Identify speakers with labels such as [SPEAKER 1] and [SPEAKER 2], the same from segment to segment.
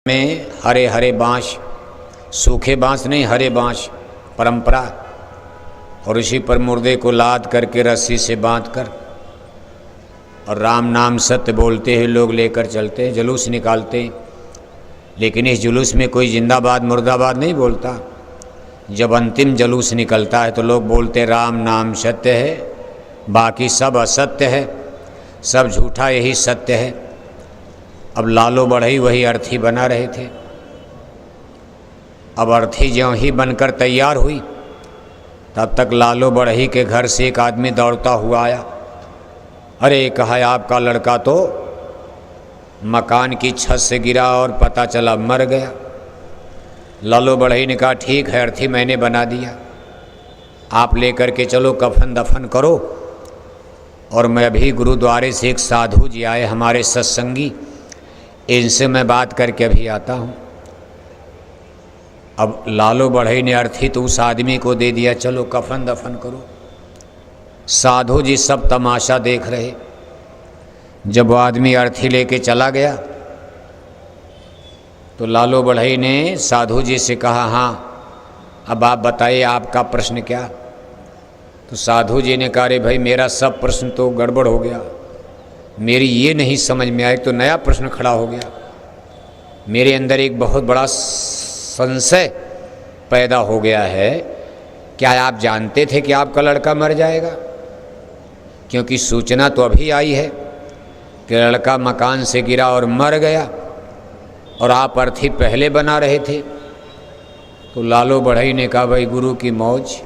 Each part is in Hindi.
[SPEAKER 1] में हरे हरे बाँस, सूखे बाँस नहीं, हरे बाँस परंपरा, और इसी पर मुर्दे को लाद करके रस्सी से बांधकर और राम नाम सत्य बोलते हुए लोग लेकर चलते हैं, जुलूस निकालते हैं। लेकिन इस जुलूस में कोई जिंदाबाद मुर्दाबाद नहीं बोलता। जब अंतिम जुलूस निकलता है तो लोग बोलते राम नाम सत्य है, बाकी सब असत्य है, सब झूठा, यही सत्य है। अब लालो बढ़ई वही अर्थी बना रहे थे। अब अर्थी ज्यों ही बनकर तैयार हुई तब तक लालो बढ़ई के घर से एक आदमी दौड़ता हुआ आया। अरे कहा, आपका लड़का तो मकान की छत से गिरा और पता चला मर गया। लालो बढ़ई ने कहा, ठीक है अर्थी, मैंने बना दिया, आप लेकर के चलो, कफन दफन करो। और मैं अभी गुरुद्वारे से एक साधु जी आए, हमारे सत्संगी, इनसे मैं बात करके अभी आता हूँ। अब लालो बढ़ई ने अर्थी तो उस आदमी को दे दिया, चलो कफन दफन करो। साधु जी सब तमाशा देख रहे। जब वो आदमी अर्थी लेके चला गया तो लालो बढ़ई ने साधु जी से कहा, हाँ अब आप बताइए आपका प्रश्न क्या। तो साधु जी ने कहा, अरे भाई मेरा सब प्रश्न तो गड़बड़ हो गया, मेरी ये नहीं समझ में आया, तो नया प्रश्न खड़ा हो गया। मेरे अंदर एक बहुत बड़ा संशय पैदा हो गया है। क्या आप जानते थे कि आपका लड़का मर जाएगा? क्योंकि सूचना तो अभी आई है कि लड़का मकान से गिरा और मर गया, और आप अर्थी पहले बना रहे थे। तो लालो बढ़ई ने कहा, भाई गुरु की मौज,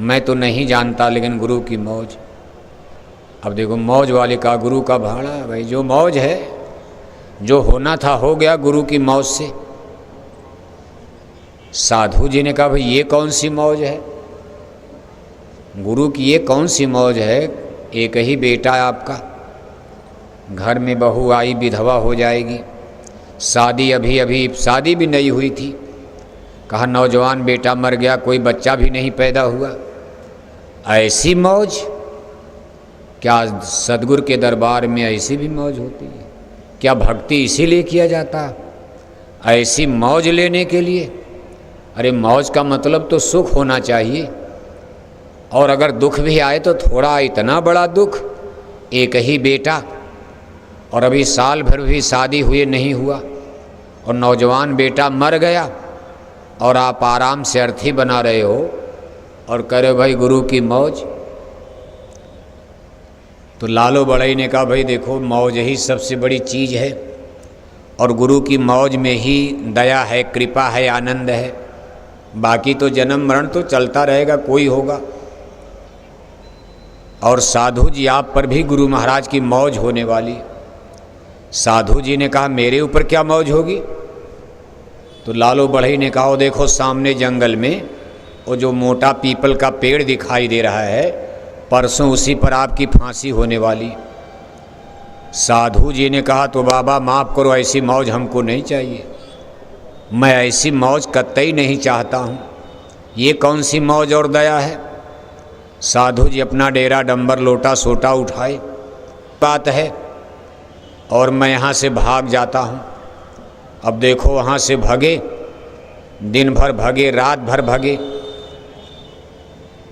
[SPEAKER 1] मैं तो नहीं जानता, लेकिन गुरु की मौज। अब देखो, मौज वाले का गुरु का भाड़ा। भाई जो मौज है, जो होना था हो गया गुरु की मौज से। साधु जी ने कहा, भाई ये कौन सी मौज है? गुरु की ये कौन सी मौज है? एक ही बेटा है आपका, घर में बहू आई विधवा हो जाएगी, शादी अभी शादी भी नहीं हुई थी। कहा नौजवान बेटा मर गया, कोई बच्चा भी नहीं पैदा हुआ। ऐसी मौज? क्या सदगुरु के दरबार में ऐसी भी मौज होती है? क्या भक्ति इसीलिए किया जाता, ऐसी मौज लेने के लिए? अरे मौज का मतलब तो सुख होना चाहिए, और अगर दुख भी आए तो थोड़ा, इतना बड़ा दुख, एक ही बेटा, और अभी साल भर भी शादी हुए नहीं हुआ, और नौजवान बेटा मर गया, और आप आराम से अर्थी बना रहे हो और कह रहे भाई गुरु की मौज। तो लालो बढ़ई ने कहा, भाई देखो मौज ही सबसे बड़ी चीज़ है, और गुरु की मौज में ही दया है, कृपा है, आनंद है। बाकी तो जन्म मरण तो चलता रहेगा, कोई होगा। और साधु जी आप पर भी गुरु महाराज की मौज होने वाली। साधु जी ने कहा, मेरे ऊपर क्या मौज होगी? तो लालो बढ़ई ने कहा, देखो सामने जंगल में वो जो मोटा पीपल का पेड़ दिखाई दे रहा है, परसों उसी पर आपकी फांसी होने वाली। साधु जी ने कहा, तो बाबा माफ़ करो, ऐसी मौज हमको नहीं चाहिए, मैं ऐसी मौज कतई नहीं चाहता हूँ। ये कौन सी मौज और दया है? साधु जी अपना डेरा डंबर लोटा सोटा उठाए, बात है, और मैं यहाँ से भाग जाता हूँ। अब देखो वहाँ से भगे, दिन भर भगे, रात भर भगे,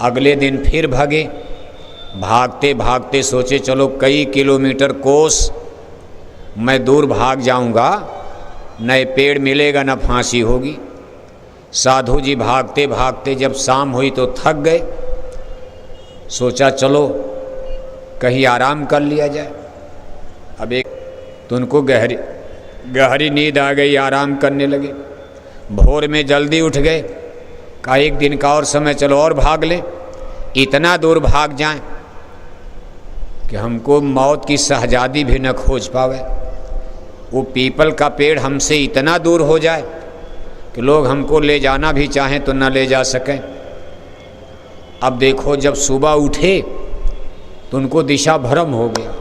[SPEAKER 1] अगले दिन फिर भगे। भागते भागते सोचे चलो कई किलोमीटर कोस मैं दूर भाग जाऊँगा, न पेड़ मिलेगा न फांसी होगी। साधु जी भागते भागते जब शाम हुई तो थक गए, सोचा चलो कहीं आराम कर लिया जाए। अब एक तो उनको गहरी नींद आ गई, आराम करने लगे। भोर में जल्दी उठ गए, कहा एक दिन का और समय, चलो और भाग लें, इतना दूर भाग जाएं कि हमको मौत की शहजादी भी न खोज पावे, वो पीपल का पेड़ हमसे इतना दूर हो जाए कि लोग हमको ले जाना भी चाहें तो न ले जा सकें। अब देखो जब सुबह उठे तो उनको दिशा भ्रम हो गया।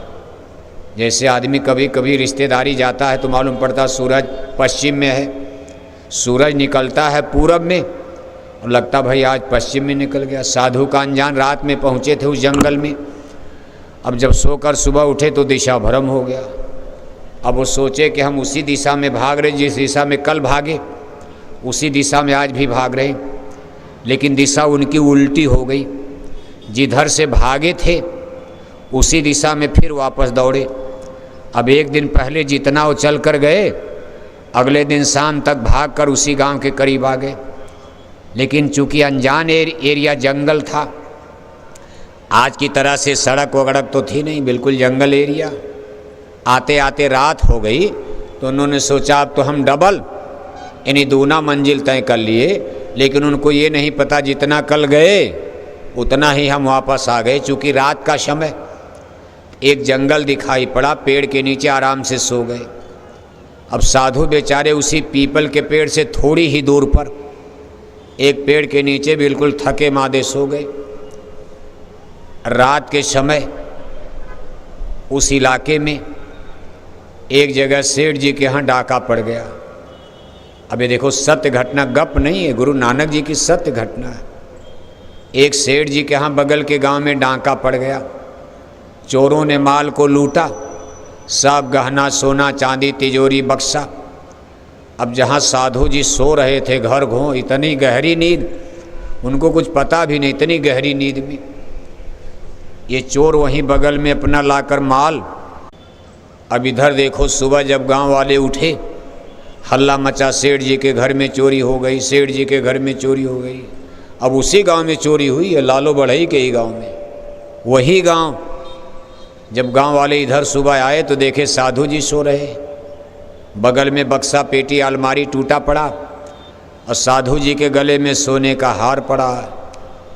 [SPEAKER 1] जैसे आदमी कभी कभी रिश्तेदारी जाता है तो मालूम पड़ता सूरज पश्चिम में है, सूरज निकलता है पूरब में, और लगता भाई आज पश्चिम में निकल गया। साधु का अनजान रात में पहुँचे थे उस जंगल में। अब जब सोकर सुबह उठे तो दिशा भ्रम हो गया। अब वो सोचे कि हम उसी दिशा में भाग रहे जिस दिशा में कल भागे, उसी दिशा में आज भी भाग रहे, लेकिन दिशा उनकी उल्टी हो गई। जिधर से भागे थे उसी दिशा में फिर वापस दौड़े। अब एक दिन पहले जितना वो चल कर गए, अगले दिन शाम तक भागकर उसी गांव के करीब आ गए। लेकिन चूंकि अनजान एरिया जंगल था, आज की तरह से सड़क वगड़क तो थी नहीं, बिल्कुल जंगल एरिया। आते आते रात हो गई तो उन्होंने सोचा अब तो हम डबल यानी दूना मंजिल तय कर लिए, लेकिन उनको ये नहीं पता जितना कल गए उतना ही हम वापस आ गए। चूँकि रात का समय, एक जंगल दिखाई पड़ा, पेड़ के नीचे आराम से सो गए। अब साधु बेचारे उसी पीपल के पेड़ से थोड़ी ही दूर पर एक पेड़ के नीचे बिल्कुल थके मादे सो गए। रात के समय उस इलाके में एक जगह सेठ जी के यहाँ डाका पड़ गया। अब ये देखो सत्य घटना, गप नहीं है, गुरु नानक जी की सत्य घटना है। एक सेठ जी के यहाँ बगल के गांव में डाका पड़ गया। चोरों ने माल को लूटा, सब गहना सोना चांदी तिजोरी बक्सा। अब जहाँ साधु जी सो रहे थे घर घों, इतनी गहरी नींद, उनको कुछ पता भी नहीं, इतनी गहरी नींद में ये चोर वहीं बगल में अपना लाकर माल। अब इधर देखो सुबह जब गांव वाले उठे, हल्ला मचा, सेठ जी के घर में चोरी हो गई, सेठ जी के घर में चोरी हो गई। अब उसी गांव में चोरी हुई है, लालो बढ़ई के ही गांव में, वही गांव। जब गांव वाले इधर सुबह आए तो देखे साधु जी सो रहे, बगल में बक्सा पेटी अलमारी टूटा पड़ा और साधु जी के गले में सोने का हार पड़ा।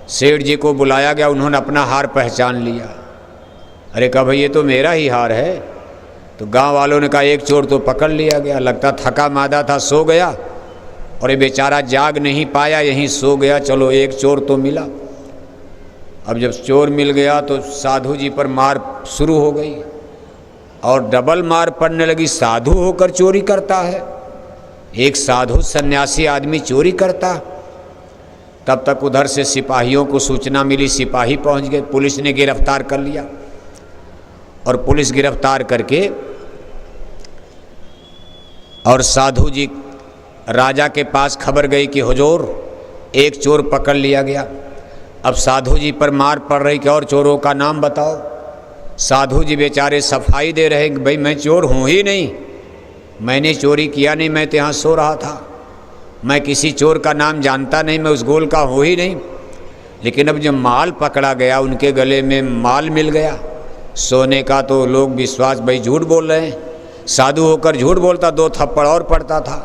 [SPEAKER 1] सेठ जी को बुलाया गया, उन्होंने अपना हार पहचान लिया। अरे कहा भाई ये तो मेरा ही हार है। तो गांव वालों ने कहा एक चोर तो पकड़ लिया गया, लगता थका मादा था, सो गया और ये बेचारा जाग नहीं पाया, यहीं सो गया। चलो एक चोर तो मिला। अब जब चोर मिल गया तो साधु जी पर मार शुरू हो गई और डबल मार पड़ने लगी। साधु होकर चोरी करता है, एक साधु सन्यासी आदमी चोरी करता। तब तक उधर से सिपाहियों को सूचना मिली, सिपाही पहुंच गए, पुलिस ने गिरफ्तार कर लिया। और पुलिस गिरफ्तार करके और साधु जी राजा के पास खबर गई कि हुजूर एक चोर पकड़ लिया गया। अब साधु जी पर मार पड़ रही कि और चोरों का नाम बताओ। साधु जी बेचारे सफाई दे रहे कि भाई मैं चोर हूँ ही नहीं, मैंने चोरी किया नहीं, मैं तो यहाँ सो रहा था, मैं किसी चोर का नाम जानता नहीं, मैं उस गोल का हूँ ही नहीं। लेकिन अब जब माल पकड़ा गया, उनके गले में माल मिल गया सोने का, तो लोग विश्वास, भाई झूठ बोल रहे हैं। साधु होकर झूठ बोलता, 2 थप्पड़ और पड़ता था।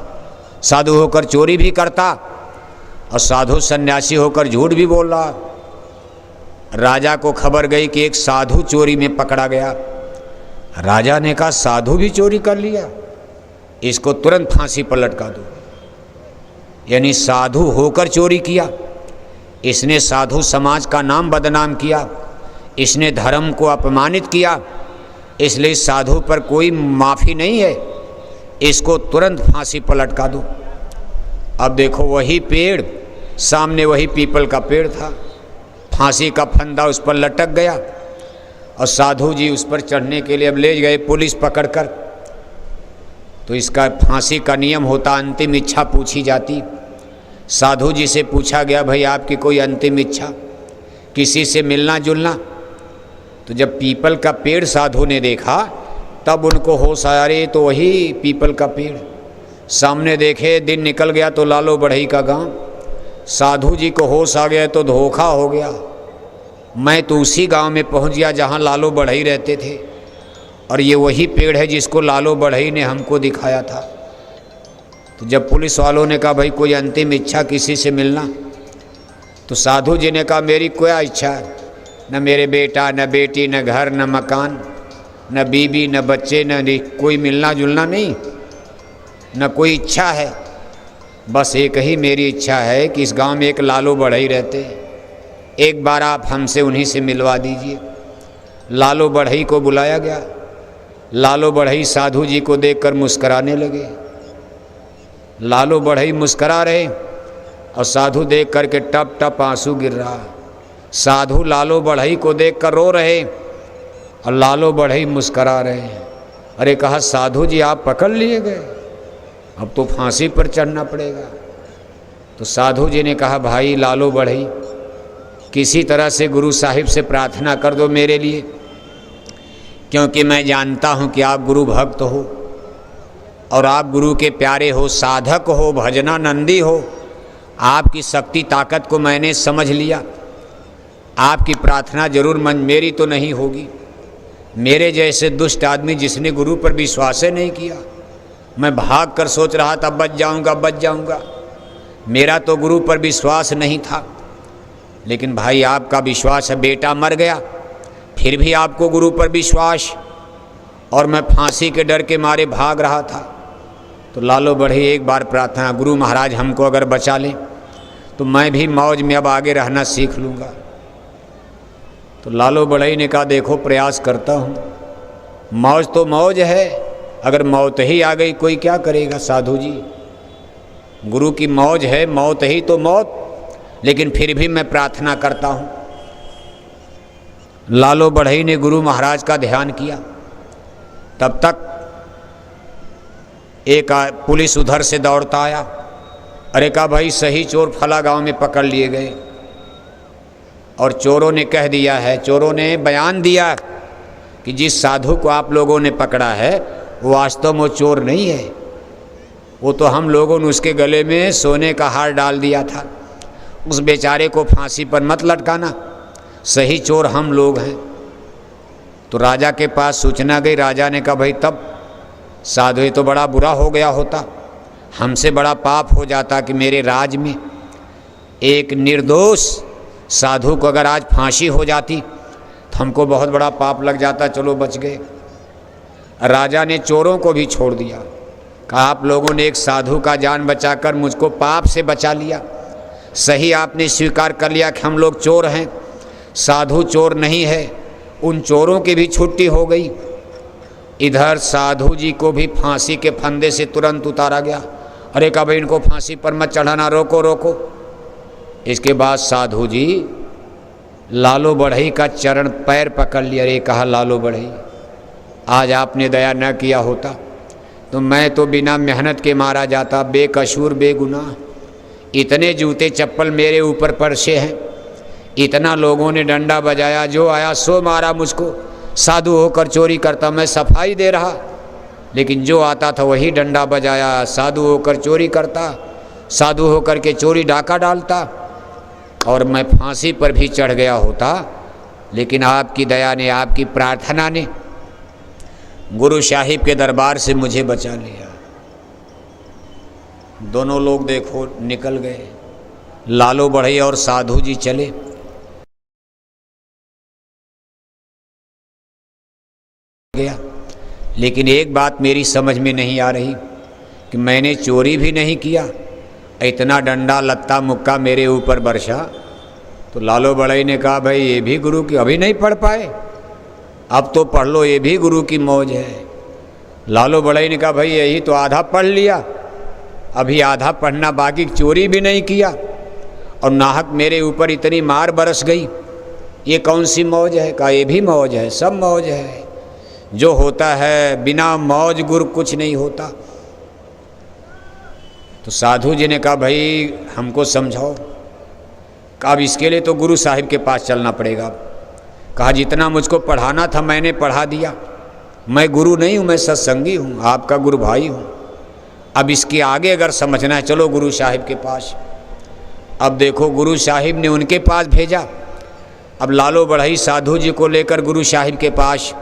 [SPEAKER 1] साधु होकर चोरी भी करता और साधु सन्यासी होकर झूठ भी बोल रहा। राजा को खबर गई कि एक साधु चोरी में पकड़ा गया। राजा ने कहा साधु भी चोरी कर लिया, इसको तुरंत फांसी पर लटका दो। यानी साधु होकर चोरी किया, इसने साधु समाज का नाम बदनाम किया, इसने धर्म को अपमानित किया, इसलिए साधु पर कोई माफ़ी नहीं है, इसको तुरंत फांसी पर लटका दो। अब देखो वही पेड़, सामने वही पीपल का पेड़ था, फांसी का फंदा उस पर लटक गया और साधु जी उस पर चढ़ने के लिए अब ले गए पुलिस पकड़कर। तो इसका फांसी का नियम होता, अंतिम इच्छा पूछी जाती। साधु जी से पूछा गया भाई आपकी कोई अंतिम इच्छा, किसी से मिलना जुलना? तो जब पीपल का पेड़ साधु ने देखा तब उनको होश आया, रे तो वही पीपल का पेड़। सामने देखे, दिन निकल गया तो लालो बढ़ई का गांव। साधु जी को होश आ गया तो धोखा हो गया, मैं तो उसी गांव में पहुंच गया जहां लालो बढ़ई रहते थे और ये वही पेड़ है जिसको लालो बढ़ई ने हमको दिखाया था। तो जब पुलिस वालों ने कहा भाई कोई अंतिम इच्छा किसी से मिलना, तो साधु जी ने कहा मेरी कोई इच्छा है, न मेरे बेटा न बेटी न घर न मकान न बीबी न बच्चे न कोई मिलना जुलना नहीं, न कोई इच्छा है। बस एक ही मेरी इच्छा है कि इस गांव में एक लालो बढ़ई रहते, एक बार आप हमसे उन्हीं से मिलवा दीजिए। लालो बढ़ई को बुलाया गया। लालो बढ़ई साधु जी को देखकर मुस्कराने लगे। लालो बढ़ई मुस्करा रहे और साधु देख करके टप टप आंसू गिर रहा। साधु लालो बढ़ई को देखकर रो रहे और लालो बढ़ई मुस्करा रहे। अरे कहा साधु जी आप पकड़ लिए गए, अब तो फांसी पर चढ़ना पड़ेगा। तो साधु जी ने कहा भाई लालो बढ़ई, किसी तरह से गुरु साहिब से प्रार्थना कर दो मेरे लिए, क्योंकि मैं जानता हूँ कि आप गुरु भक्त हो और आप गुरु के प्यारे हो, साधक हो, भजनानंदी हो। आपकी शक्ति ताकत को मैंने समझ लिया। आपकी प्रार्थना जरूर मेरी तो नहीं होगी। मेरे जैसे दुष्ट आदमी जिसने गुरु पर विश्वास ही नहीं किया, मैं भाग कर सोच रहा था बच जाऊंगा। मेरा तो गुरु पर विश्वास नहीं था, लेकिन भाई आपका विश्वास है, बेटा मर गया फिर भी आपको गुरु पर विश्वास, और मैं फांसी के डर के मारे भाग रहा था। तो लालो बढ़ई एक बार प्रार्थना, गुरु महाराज हमको अगर बचा लें तो मैं भी मौज में अब आगे रहना सीख लूँगा। तो लालो बढ़ई ने कहा देखो प्रयास करता हूँ, मौज तो मौज है, अगर मौत ही आ गई कोई क्या करेगा साधु जी। गुरु की मौज है, मौत ही तो मौत, लेकिन फिर भी मैं प्रार्थना करता हूँ। लालो बढ़ई ने गुरु महाराज का ध्यान किया। तब तक एक पुलिस उधर से दौड़ता आया। अरे कहा भाई सही चोर फला गांव में पकड़ लिए गए, और चोरों ने कह दिया है, चोरों ने बयान दिया कि जिस साधु को आप लोगों ने पकड़ा है वो वास्तव में चोर नहीं है, वो तो हम लोगों ने उसके गले में सोने का हार डाल दिया था। उस बेचारे को फांसी पर मत लटकाना, सही चोर हम लोग हैं। तो राजा के पास सूचना गई। राजा ने कहा भाई तब साधु ये तो बड़ा बुरा हो गया होता, हमसे बड़ा पाप हो जाता कि मेरे राज में एक निर्दोष साधु को अगर आज फांसी हो जाती तो हमको बहुत बड़ा पाप लग जाता। चलो बच गए। राजा ने चोरों को भी छोड़ दिया, कहा आप लोगों ने एक साधु का जान बचाकर मुझको पाप से बचा लिया। सही आपने स्वीकार कर लिया कि हम लोग चोर हैं, साधु चोर नहीं है। उन चोरों की भी छुट्टी हो गई। इधर साधु जी को भी फांसी के फंदे से तुरंत उतारा गया। अरे कहा भाई इनको फांसी पर मत चढ़ाना, रोको रोको। इसके बाद साधु जी लालो बढ़ई का चरण पैर पकड़ लिया। अरे कहा लालो बढ़ई आज आपने दया न किया होता तो मैं तो बिना मेहनत के मारा जाता, बेकसूर बेगुनाह। इतने जूते चप्पल मेरे ऊपर परसे हैं, इतना लोगों ने डंडा बजाया, जो आया सो मारा मुझको। साधु होकर चोरी करता, मैं सफाई दे रहा, लेकिन जो आता था वही डंडा बजाया। साधु होकर चोरी करता, साधु होकर के चोरी डाका डालता, और मैं फांसी पर भी चढ़ गया होता, लेकिन आपकी दया ने, आपकी प्रार्थना ने गुरु साहिब के दरबार से मुझे बचा लिया। दोनों लोग देखो निकल गए। लालो बढ़ई और साधु जी चले। गया, लेकिन एक बात मेरी समझ में नहीं आ रही कि मैंने चोरी भी नहीं किया, इतना डंडा लत्ता मुक्का मेरे ऊपर बरसा। तो लालो बढ़ई ने कहा भाई ये भी गुरु की, अभी नहीं पढ़ पाए, अब तो पढ़ लो, ये भी गुरु की मौज है। लालो बढ़ई ने कहा भाई यही तो आधा पढ़ लिया, अभी आधा पढ़ना बाकी, चोरी भी नहीं किया और नाहक मेरे ऊपर इतनी मार बरस गई, ये कौन सी मौज है। कहा ये भी मौज है, सब मौज है। जो होता है बिना मौज गुरु कुछ नहीं होता। तो साधु जी ने कहा भाई हमको समझाओ। कहा अब इसके लिए तो गुरु साहिब के पास चलना पड़ेगा। कहा जितना मुझको पढ़ाना था मैंने पढ़ा दिया, मैं गुरु नहीं हूँ, मैं सत्संगी हूँ, आपका गुरु भाई हूँ। अब इसके आगे अगर समझना है चलो गुरु साहिब के पास। अब देखो गुरु साहिब ने उनके पास भेजा। अब लालो बढ़ई साधु जी को लेकर गुरु साहिब के पास,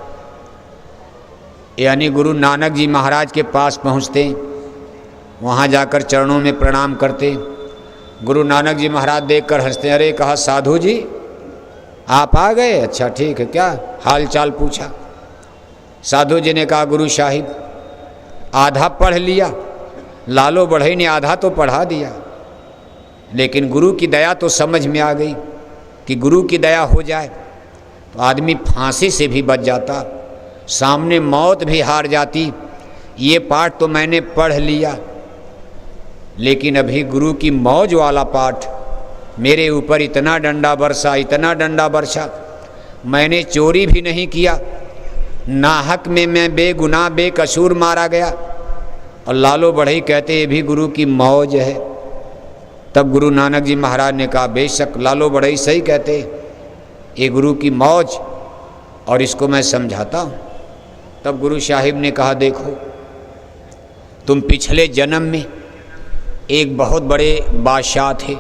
[SPEAKER 1] यानी गुरु नानक जी महाराज के पास पहुँचते, वहाँ जाकर चरणों में प्रणाम करते। गुरु नानक जी महाराज देखकर हंसते। अरे कहा साधु जी आप आ गए, अच्छा ठीक है, क्या हाल चाल पूछा। साधु जी ने कहा गुरु साहिब आधा पढ़ लिया, लालो बढ़ई ने आधा तो पढ़ा दिया, लेकिन गुरु की दया तो समझ में आ गई कि गुरु की दया हो जाए तो आदमी फांसी से भी बच जाता, सामने मौत भी हार जाती। ये पाठ तो मैंने पढ़ लिया, लेकिन अभी गुरु की मौज वाला पाठ, मेरे ऊपर इतना डंडा बरसा, इतना डंडा बरसा, मैंने चोरी भी नहीं किया, नाहक में मैं बेगुनाह बेकसूर मारा गया। और लालो बढ़ई कहते ये भी गुरु की मौज है। तब गुरु नानक जी महाराज ने कहा बेशक लालो बढ़ई सही कहते, ये गुरु की मौज और इसको मैं समझाता हूँ। तब गुरु साहिब ने कहा देखो तुम पिछले जन्म में एक बहुत बड़े बादशाह थे।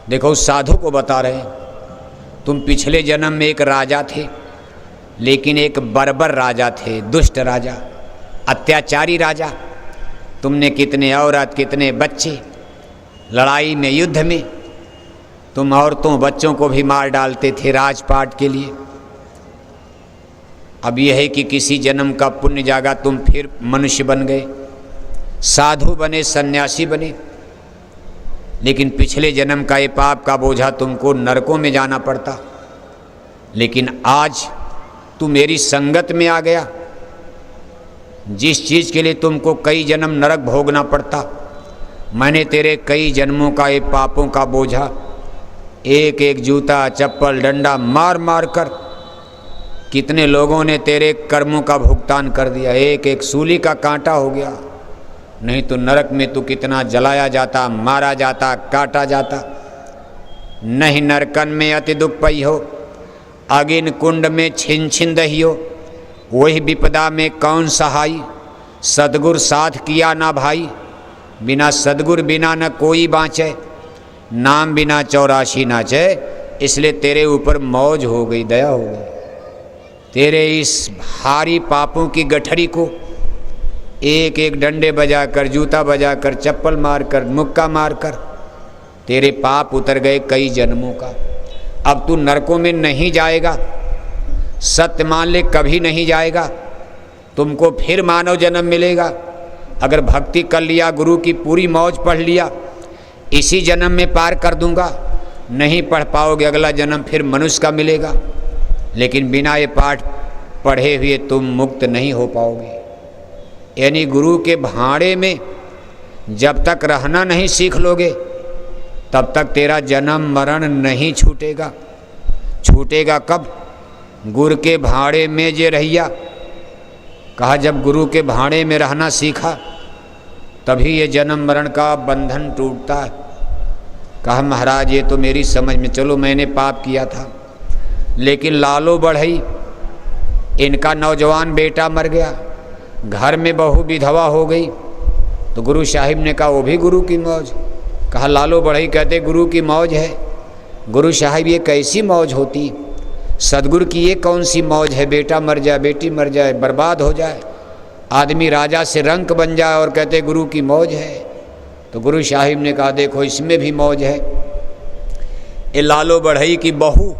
[SPEAKER 1] देखो उस साधु को बता रहे हैं तुम पिछले जन्म में एक राजा थे, लेकिन एक बर्बर राजा थे, दुष्ट राजा, अत्याचारी राजा। तुमने कितने औरत कितने बच्चे, लड़ाई में युद्ध में तुम औरतों बच्चों को भी मार डालते थे राजपाट के लिए। अब यह है कि किसी जन्म का पुण्य जागा, तुम फिर मनुष्य बन गए, साधु बने, सन्यासी बने, लेकिन पिछले जन्म का ये पाप का बोझा तुमको नरकों में जाना पड़ता। लेकिन आज तू मेरी संगत में आ गया, जिस चीज़ के लिए तुमको कई जन्म नरक भोगना पड़ता, मैंने तेरे कई जन्मों का ये पापों का बोझा एक एक जूता चप्पल डंडा मार मार कर कितने लोगों ने तेरे कर्मों का भुगतान कर दिया, एक एक सूली का कांटा हो गया। नहीं तो नरक में तू कितना जलाया जाता, मारा जाता, काटा जाता। नहीं नरकन में अति दुख पई हो, अगिन कुंड में छिन छिन दही हो, वही विपदा में कौन सहाई, सदगुर साथ किया ना भाई, बिना सदगुर बिना न कोई बाँचे, नाम बिना 84 नाचे। इसलिए तेरे ऊपर मौज हो गई, दया हो गई। तेरे इस भारी पापों की गठरी को एक एक डंडे बजाकर, जूता बजाकर, चप्पल मारकर, मुक्का मारकर तेरे पाप उतर गए कई जन्मों का। अब तू नरकों में नहीं जाएगा, सत्य मान ले, कभी नहीं जाएगा। तुमको फिर मानव जन्म मिलेगा। अगर भक्ति कर लिया, गुरु की पूरी मौज पढ़ लिया, इसी जन्म में पार कर दूंगा। नहीं पढ़ पाओगे, अगला जन्म फिर मनुष्य का मिलेगा। लेकिन बिना ये पाठ पढ़े हुए तुम मुक्त नहीं हो पाओगे। यानी गुरु के भाड़े में जब तक रहना नहीं सीख लोगे, तब तक तेरा जन्म मरण नहीं छूटेगा। छूटेगा कब? गुरु के भाड़े में जे रहिया। कहा जब गुरु के भाड़े में रहना सीखा, तभी ये जन्म मरण का बंधन टूटता है। कहा महाराज ये तो मेरी समझ में, चलो मैंने पाप किया था, लेकिन लालो बढ़ई, इनका नौजवान बेटा मर गया, घर में बहू विधवा हो गई। तो गुरु साहिब ने कहा वो भी गुरु की मौज। कहा लालो बढ़ई कहते गुरु की मौज है। गुरु साहिब ये कैसी मौज होती, सदगुरु की ये कौन सी मौज है, बेटा मर जाए, बेटी मर जाए, बर्बाद हो जाए, आदमी राजा से रंक बन जाए और कहते गुरु की मौज है। तो गुरु साहिब ने कहा देखो इसमें भी मौज है। ये लालो बढ़ई की बहू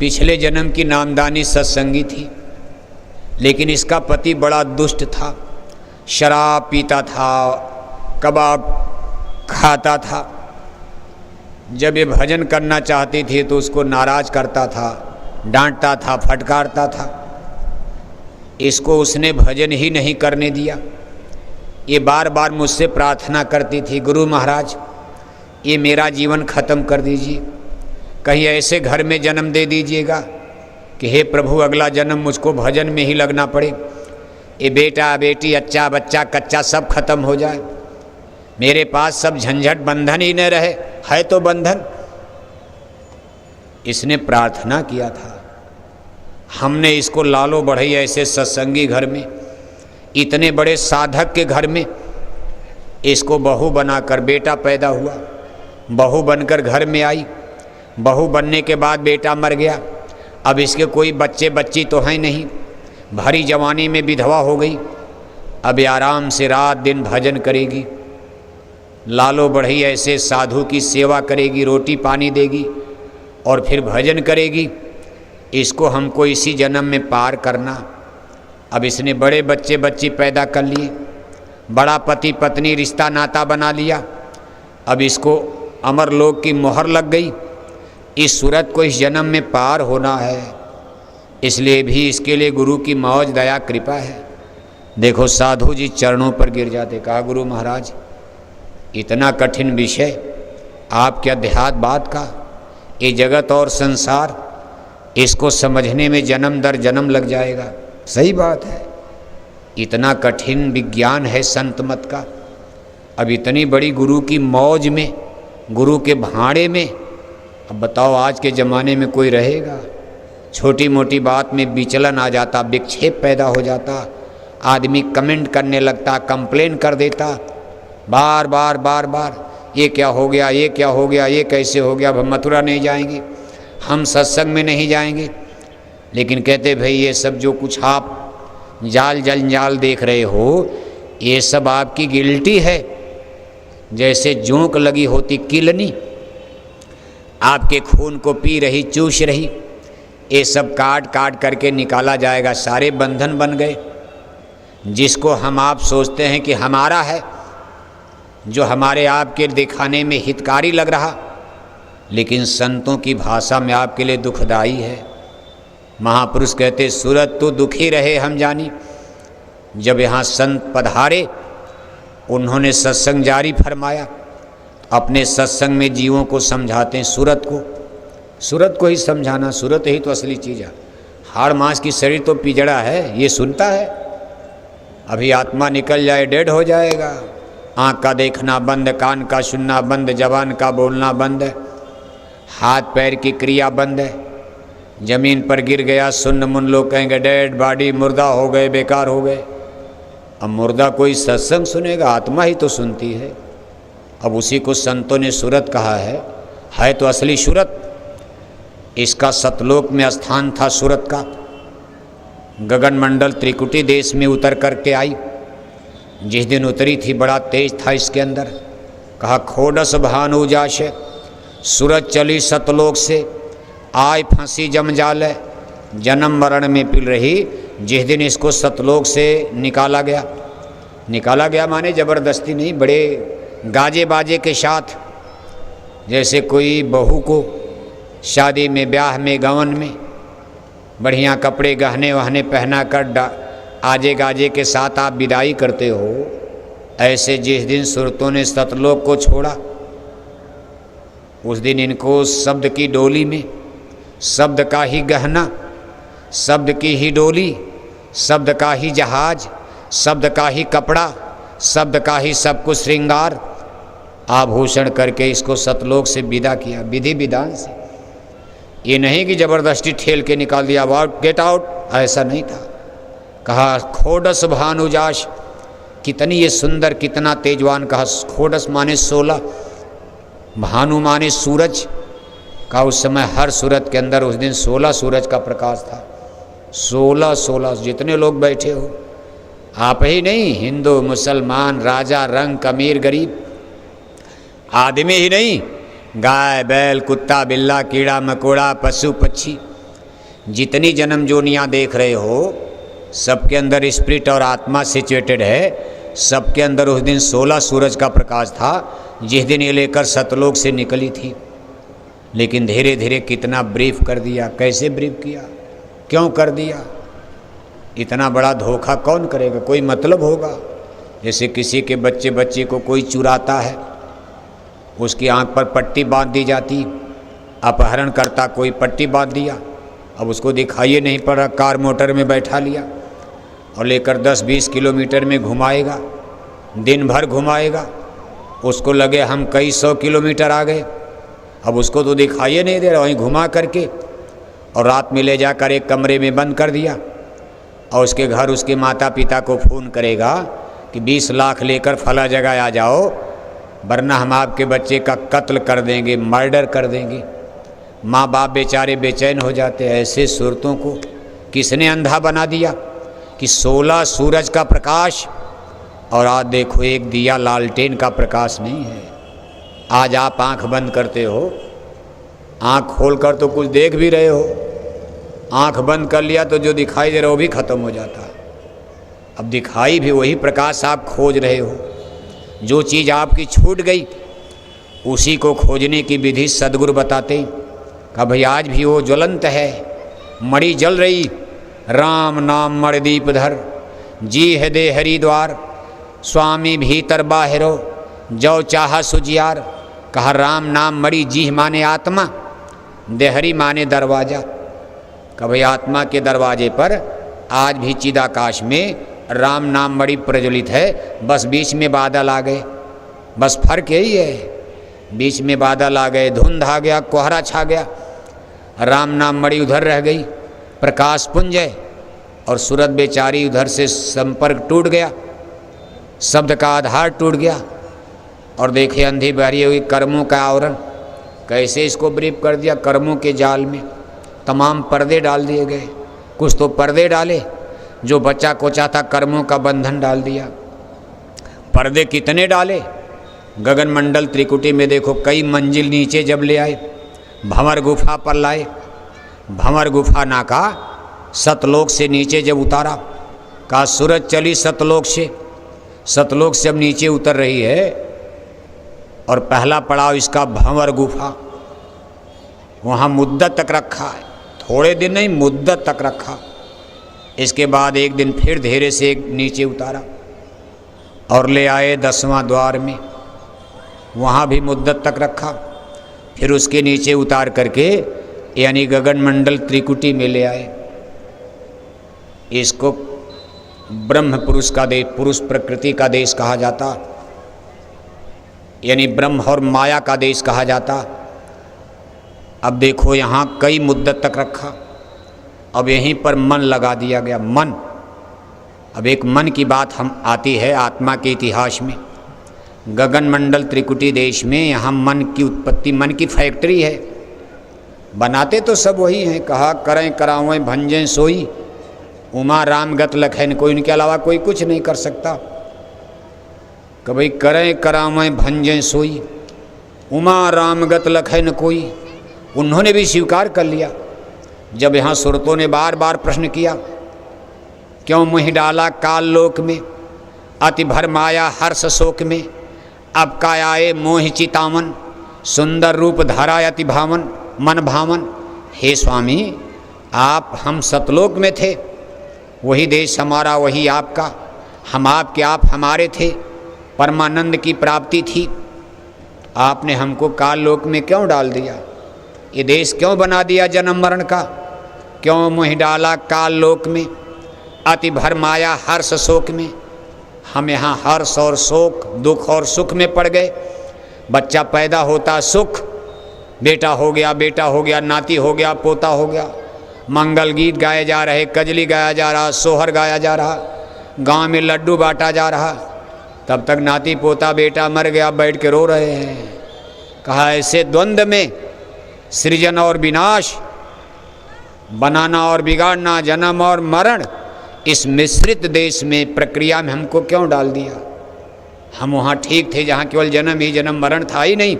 [SPEAKER 1] पिछले जन्म की नामदानी सत्संगी थी, लेकिन इसका पति बड़ा दुष्ट था, शराब पीता था, कबाब खाता था। जब ये भजन करना चाहती थी तो उसको नाराज करता था, डांटता था, फटकारता था। इसको उसने भजन ही नहीं करने दिया। ये बार बार मुझसे प्रार्थना करती थी, गुरु महाराज ये मेरा जीवन खत्म कर दीजिए, कहीं ऐसे घर में जन्म दे दीजिएगा कि हे प्रभु अगला जन्म मुझको भजन में ही लगना पड़े, ये बेटा बेटी अच्छा बच्चा कच्चा सब खत्म हो जाए, मेरे पास सब झंझट बंधन ही न रहे, है तो बंधन। इसने प्रार्थना किया था। हमने इसको लालो बढ़ई ऐसे सत्संगी घर में, इतने बड़े साधक के घर में इसको बहू बनाकर, बेटा पैदा हुआ, बहू बनकर घर में आई, बहू बनने के बाद बेटा मर गया। अब इसके कोई बच्चे बच्ची तो हैं नहीं, भरी जवानी में विधवा हो गई। अब आराम से रात दिन भजन करेगी, लालो बढ़ई ऐसे साधु की सेवा करेगी, रोटी पानी देगी और फिर भजन करेगी। इसको हमको इसी जन्म में पार करना। अब इसने बड़े बच्चे बच्ची पैदा कर लिए, बड़ा पति पत्नी रिश्ता नाता बना लिया। अब इसको अमरलोक की मोहर लग गई। इस सूरत को इस जन्म में पार होना है, इसलिए भी इसके लिए गुरु की मौज दया कृपा है। देखो साधु जी चरणों पर गिर जाते, कहा गुरु महाराज इतना कठिन विषय, आपके अध्यात्म बात का, ये जगत और संसार, इसको समझने में जन्म दर जन्म लग जाएगा। सही बात है, इतना कठिन विज्ञान है संत मत का। अब इतनी बड़ी गुरु की मौज में, गुरु के भाड़े में, अब बताओ आज के ज़माने में कोई रहेगा? छोटी मोटी बात में विचलन आ जाता, विक्षेप पैदा हो जाता, आदमी कमेंट करने लगता, कंप्लेन कर देता, बार बार बार बार, ये क्या हो गया, ये क्या हो गया, ये कैसे हो गया, अब हम मथुरा नहीं जाएंगे, हम सत्संग में नहीं जाएंगे। लेकिन कहते भाई ये सब जो कुछ आप जाल जंजाल देख रहे हो, ये सब आपकी गिल्टी है। जैसे जोंक लगी होती किलनी, आपके खून को पी रही, चूस रही, ये सब काट काट करके निकाला जाएगा। सारे बंधन बन गए। जिसको हम आप सोचते हैं कि हमारा है, जो हमारे आपके दिखाने में हितकारी लग रहा, लेकिन संतों की भाषा में आपके लिए दुखदाई है। महापुरुष कहते सूरत तो दुखी रहे हम जानी। जब यहाँ संत पधारे, उन्होंने सत्संग जारी फरमाया। अपने सत्संग में जीवों को समझाते हैं सूरत को ही समझाना। सूरत ही तो असली चीज़ है। हाड़ मांस की शरीर तो पिजड़ा है, ये सुनता है। अभी आत्मा निकल जाए डेड हो जाएगा। आँख का देखना बंद, कान का सुनना बंद, जबान का बोलना बंद है, हाथ पैर की क्रिया बंद है। जमीन पर गिर गया, सुन्न मुन लोग कहेंगे डेड बॉडी, मुर्दा हो गए, बेकार हो गए। अब मुर्दा कोई सत्संग सुनेगा? आत्मा ही तो सुनती है। अब उसी को संतों ने सूरत कहा है तो असली सूरत। इसका सतलोक में स्थान था सूरत का। गगन मंडल त्रिकुटी देश में उतर करके आई। जिस दिन उतरी थी बड़ा तेज था इसके अंदर। कहा खोडस भानु जाशे, सूरत चली सतलोक से, आय फंसी जमजाल, जन्म मरण में पिल रही। जिस दिन इसको सतलोक से निकाला गया माने ज़बरदस्ती नहीं, बड़े गाजे बाजे के साथ। जैसे कोई बहू को शादी में, ब्याह में, गवन में बढ़िया कपड़े गहने वहने पहना कर आजे गाजे के साथ आप विदाई करते हो, ऐसे जिस दिन सुरतों ने सतलोक को छोड़ा, उस दिन इनको शब्द की डोली में, शब्द का ही गहना, शब्द की ही डोली, शब्द का ही जहाज, शब्द का ही कपड़ा, शब्द का ही सब कुछ श्रृंगार आभूषण करके इसको सतलोक से विदा किया, विधि विधान से। ये नहीं कि जबरदस्ती ठेल के निकाल दिया, आउट गेट आउट, ऐसा नहीं था। कहा खोडस भानुजाश, कितनी ये सुंदर, कितना तेजवान। कहा खोडस माने 16, भानु माने सूरज। का उस समय हर सूरत के अंदर उस दिन 16 सूरज का प्रकाश था। 16 जितने लोग बैठे हो, आप ही नहीं, हिंदू मुसलमान, राजा रंग अमीर गरीब, आदमी ही नहीं, गाय बैल कुत्ता बिल्ला कीड़ा मकोड़ा पशु पक्षी, जितनी जन्म जोनियाँ देख रहे हो, सबके अंदर स्पिरिट और आत्मा सिचुएटेड है। सबके अंदर उस दिन 16 सूरज का प्रकाश था, जिस दिन ये लेकर सतलोक से निकली थी। लेकिन धीरे धीरे कितना ब्रीफ कर दिया, कैसे ब्रीफ किया, क्यों कर दिया? इतना बड़ा धोखा कौन करेगा? कोई मतलब होगा। जैसे किसी के बच्चे को कोई चुराता है, उसकी आंख पर पट्टी बांध दी जाती, अपहरण करता कोई पट्टी बांध दिया, अब उसको दिखाइए नहीं पड़ा, कार मोटर में बैठा लिया और लेकर 10-20 किलोमीटर में घुमाएगा, दिन भर घुमाएगा। उसको लगे हम कई 100 किलोमीटर आ गए, अब उसको तो दिखाइए नहीं दे रहा, वहीं घुमा करके और रात में ले जाकर एक कमरे में बंद कर दिया। और उसके घर उसके माता पिता को फ़ोन करेगा कि 20 लाख लेकर फला जगह आ जाओ, वरना हम आपके बच्चे का कत्ल कर देंगे, मर्डर कर देंगे। माँ बाप बेचारे बेचैन हो जाते हैं। ऐसे सूरतों को किसने अंधा बना दिया कि 16 सूरज का प्रकाश, और आज देखो एक दिया लालटेन का प्रकाश नहीं है। आज आप आंख बंद करते हो, आंख खोलकर तो कुछ देख भी रहे हो, आंख बंद कर लिया तो जो दिखाई दे रहा वो भी खत्म हो जाता है। अब दिखाई भी वही प्रकाश आप खोज रहे हो। जो चीज़ आपकी छूट गई उसी को खोजने की विधि सदगुरु बताते हैं। कहा भाई आज भी वो ज्वलंत है, मणि जल रही, राम नाम मणिदीप धर, जी है दे हरिद्वार, स्वामी भीतर बाहरो, जो चाह सुजियार। कहा राम नाम मणि, जी माने आत्मा, देहरी माने दरवाजा। कहा भाई आत्मा के दरवाजे पर आज भी चिदाकाश में राम नाम बड़ी प्रज्वलित है। बस बीच में बादल आ गए, बस फर्क यही है, बीच में बादल आ गए, धुंध आ गया, कोहरा छा गया, राम नाम बड़ी उधर रह गई, प्रकाश पुंज है, और सूरत बेचारी उधर से संपर्क टूट गया, शब्द का आधार टूट गया। और देखिए अंधी बहरी हुई कर्मों का आवरण, कैसे इसको ब्रीफ कर दिया, कर्मों के जाल में तमाम पर्दे डाल दिए गए। कुछ तो पर्दे डाले, जो बच्चा कोचा था कर्मों का बंधन डाल दिया। पर्दे कितने डाले, गगन मंडल त्रिकुटी में देखो कई मंजिल नीचे जब ले आए, भंवर गुफा पर लाए, भंवर गुफा नाका सतलोक से नीचे जब उतारा, कहा सूरज चली सतलोक से, सतलोक से अब नीचे उतर रही है, और पहला पड़ाव इसका भंवर गुफा, वहाँ मुद्दत तक रखा है, थोड़े दिन नहीं मुद्दत तक रखा। इसके बाद एक दिन फिर धीरे से नीचे उतारा और ले आए 10वां द्वार में, वहाँ भी मुद्दत तक रखा, फिर उसके नीचे उतार करके यानी गगन मंडल त्रिकुटी में ले आए। इसको ब्रह्म पुरुष का देश, पुरुष प्रकृति का देश कहा जाता, यानी ब्रह्म और माया का देश कहा जाता। अब देखो यहाँ कई मुद्दत तक रखा, अब यहीं पर मन लगा दिया गया, मन। अब एक मन की बात हम आती है आत्मा के इतिहास में, गगन मंडल त्रिकुटी देश में यहाँ मन की उत्पत्ति, मन की फैक्ट्री है, बनाते तो सब वही हैं। कहा करें करावें भंजें सोई, उमा राम गत लखन, कोई उनके अलावा कोई कुछ नहीं कर सकता। कि भाई करें करावें भंजें सोई, उमा राम गत लखन कोई, उन्होंने भी स्वीकार कर लिया। जब यहाँ सुरतों ने बार बार प्रश्न किया, क्यों मुँह डाला काल लोक में, अति भर माया हर्ष शोक में, अब का आए मोह चितामन, सुंदर रूप धरा अति भावन मन भावन। हे स्वामी, आप हम सतलोक में थे, वही देश हमारा वही आपका, हम आपके आप हमारे थे, परमानंद की प्राप्ति थी, आपने हमको काल लोक में क्यों डाल दिया, ये देश क्यों बना दिया जन्म मरण का, क्यों मुँह डाला काल लोक में, अति भर माया हर्ष शोक में। हम यहाँ हर्ष और शोक, दुख और सुख में पड़ गए। बच्चा पैदा होता सुख, बेटा हो गया, नाती हो गया, पोता हो गया, मंगल गीत गाए जा रहे, कजली गाया जा रहा, सोहर गाया जा रहा, गांव में लड्डू बांटा जा रहा, तब तक नाती पोता बेटा मर गया, बैठ के रो रहे हैं। कहा ऐसे द्वंद्व में सृजन और विनाश, बनाना और बिगाड़ना, जन्म और मरण, इस मिश्रित देश में प्रक्रिया में हमको क्यों डाल दिया। हम वहाँ ठीक थे जहाँ केवल जन्म ही जन्म, मरण था ही नहीं,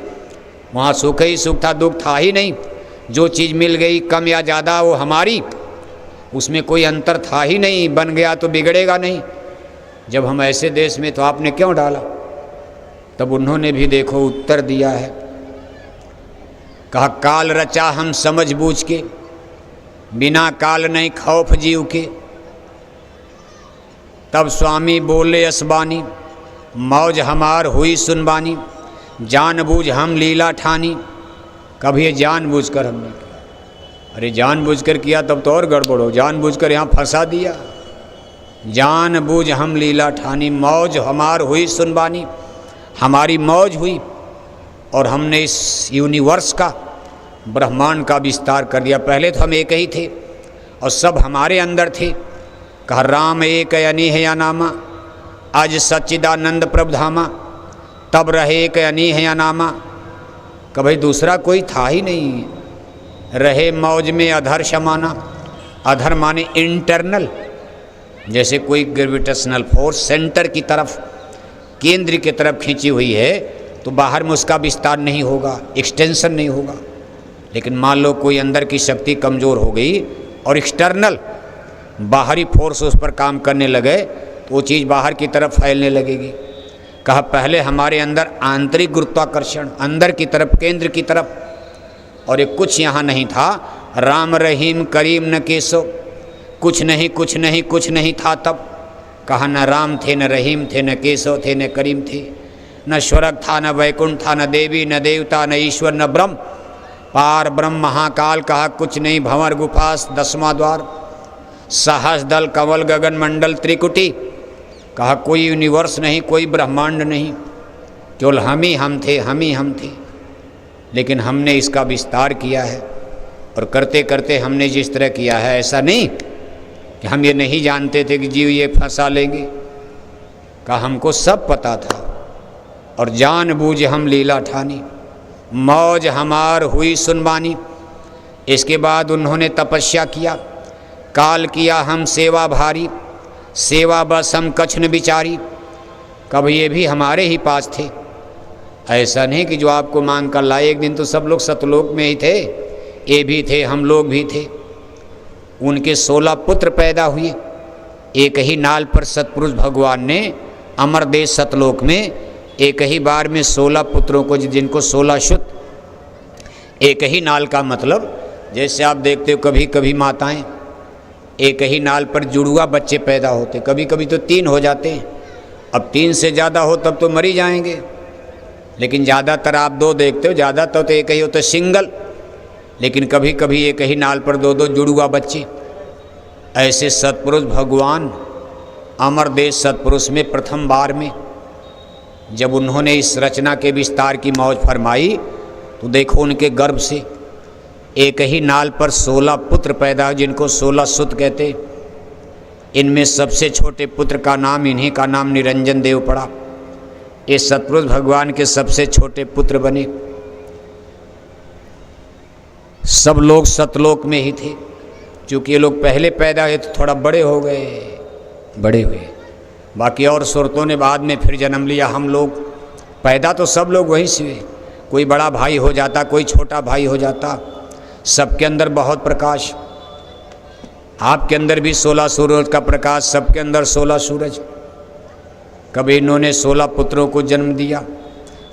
[SPEAKER 1] वहाँ सुख ही सुख था, दुख था ही नहीं। जो चीज़ मिल गई कम या ज़्यादा वो हमारी, उसमें कोई अंतर था ही नहीं, बन गया तो बिगड़ेगा नहीं। जब हम ऐसे देश में तो आपने क्यों डाला। तब उन्होंने भी देखो उत्तर दिया है, कहा काल रचा हम समझ बूझ के, बिना काल नहीं खौफ जीव के। तब स्वामी बोले असबानी, मौज हमार हुई सुनबानी, जानबूझ हम लीला ठानी। कभी ये जानबूझकर हमने किया, अरे जानबूझकर किया तब तो और गड़बड़ हो, जानबूझकर यहाँ फंसा दिया। जानबूझ हम लीला ठानी, मौज हमार हुई सुनबानी, हमारी मौज हुई और हमने इस यूनिवर्स का, ब्रह्मांड का विस्तार कर दिया। पहले तो हम एक ही थे और सब हमारे अंदर थे। कहा राम एक अनीह या नामा, आज सच्चिदानंद प्रभुधामा, तब रहे एक अनीह या नामा। कि भाई दूसरा कोई था ही नहीं, रहे मौज में अधर शमाना। अधर माने इंटरनल, जैसे कोई ग्रेविटेशनल फोर्स सेंटर की तरफ, केंद्र की तरफ खींची हुई है, तो बाहर में उसका विस्तार नहीं होगा, एक्सटेंशन नहीं होगा। लेकिन मान लो कोई अंदर की शक्ति कमज़ोर हो गई और एक्सटर्नल बाहरी फोर्स उस पर काम करने लगे, तो वो चीज़ बाहर की तरफ फैलने लगेगी। कहा पहले हमारे अंदर आंतरिक गुरुत्वाकर्षण, अंदर की तरफ, केंद्र की तरफ, और ये कुछ यहाँ नहीं था। राम रहीम करीम न केशव, कुछ नहीं कुछ नहीं कुछ नहीं था तब। कहा न राम थे, न रहीम थे, न केशव थे, न करीम थे, न स्वर्ग था, न वैकुंठ था, न देवी, न देवता, न ईश्वर, न ब्रह्म, पार ब्रह्म महाकाल। कहा कुछ नहीं, भंवर गुफास 10वां द्वार। सहस दल कंवल गगन मंडल त्रिकुटी, कहा कोई यूनिवर्स नहीं, कोई ब्रह्मांड नहीं, केवल हम ही हम थे, हम ही हम थे। लेकिन हमने इसका विस्तार किया है और करते करते हमने जिस तरह किया है, ऐसा नहीं कि हम ये नहीं जानते थे कि जीव ये फंसा लेंगे। कहा हमको सब पता था और जानबूझ हम लीला ठानी, मौज हमार हुई सुनवानी। इसके बाद उन्होंने तपस्या किया, काल किया हम सेवा भारी, सेवा बस हम कछ न बिचारी। कब ये भी हमारे ही पास थे, ऐसा नहीं कि जो आपको मांग कर लाए। एक दिन तो सब लोग सतलोक में ही थे, ये भी थे, हम लोग भी थे। उनके 16 पुत्र पैदा हुए। एक ही नाल पर सतपुरुष भगवान ने अमर देश सतलोक में एक ही बार में 16 पुत्रों को, जिनको 16 शुद्ध, एक ही नाल का मतलब जैसे आप देखते हो कभी कभी माताएं एक ही नाल पर जुड़वा बच्चे पैदा होते, कभी कभी तो 3 हो जाते हैं। अब 3 से ज़्यादा हो तब तो मर ही जाएंगे, लेकिन ज़्यादातर आप 2 देखते हो, ज़्यादातर तो एक ही होता सिंगल, लेकिन कभी कभी एक ही नाल पर 2-2 जुड़वा बच्चे। ऐसे सतपुरुष भगवान अमर देश सतपुरुष में प्रथम बार में जब उन्होंने इस रचना के विस्तार की मौज फरमाई, तो देखो उनके गर्भ से एक ही नाल पर 16 पुत्र पैदा, जिनको 16 सुत कहते। इनमें सबसे छोटे पुत्र का नाम, इन्हीं का नाम निरंजन देव पड़ा। ये सतपुरुष भगवान के सबसे छोटे पुत्र बने। सब लोग सतलोक में ही थे, क्योंकि ये लोग पहले पैदा हुए तो थोड़ा बड़े हो गए, बड़े हुए। बाकी और सुरतों ने बाद में फिर जन्म लिया। हम लोग पैदा तो सब लोग वहीं से हुए, कोई बड़ा भाई हो जाता, कोई छोटा भाई हो जाता। सबके अंदर बहुत प्रकाश, आपके अंदर भी 16 सूरज का प्रकाश, सबके अंदर 16 सूरज। कभी इन्होंने 16 पुत्रों को जन्म दिया।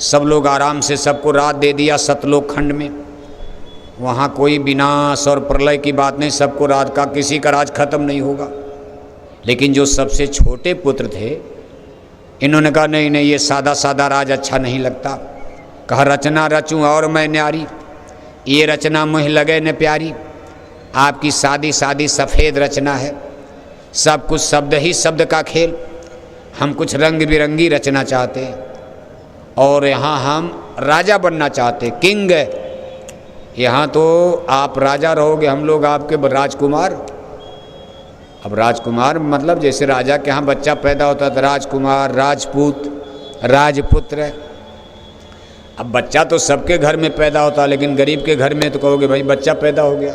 [SPEAKER 1] सब लोग आराम से सबको रात दे दिया सतलोक खंड में। वहाँ कोई विनाश और प्रलय की बात नहीं, सबको रात का, किसी का राज खत्म नहीं होगा। लेकिन जो सबसे छोटे पुत्र थे, इन्होंने कहा नहीं नहीं, ये सादा सादा राज अच्छा नहीं लगता। कहा रचना रचूं और मैं न्यारी, ये रचना मुँह लगे न प्यारी। आपकी सादी सादी सफ़ेद रचना है, सब कुछ शब्द ही शब्द का खेल। हम कुछ रंग बिरंगी रचना चाहते हैं, और यहाँ हम राजा बनना चाहते, किंग। यहाँ तो आप राजा रहोगे, हम लोग आपके राजकुमार। अब राजकुमार मतलब जैसे राजा के यहाँ बच्चा पैदा होता था, राजकुमार, राजपूत, राजपुत्र। अब बच्चा तो सबके घर में पैदा होता, लेकिन गरीब के घर में तो कहोगे भाई बच्चा पैदा हो गया।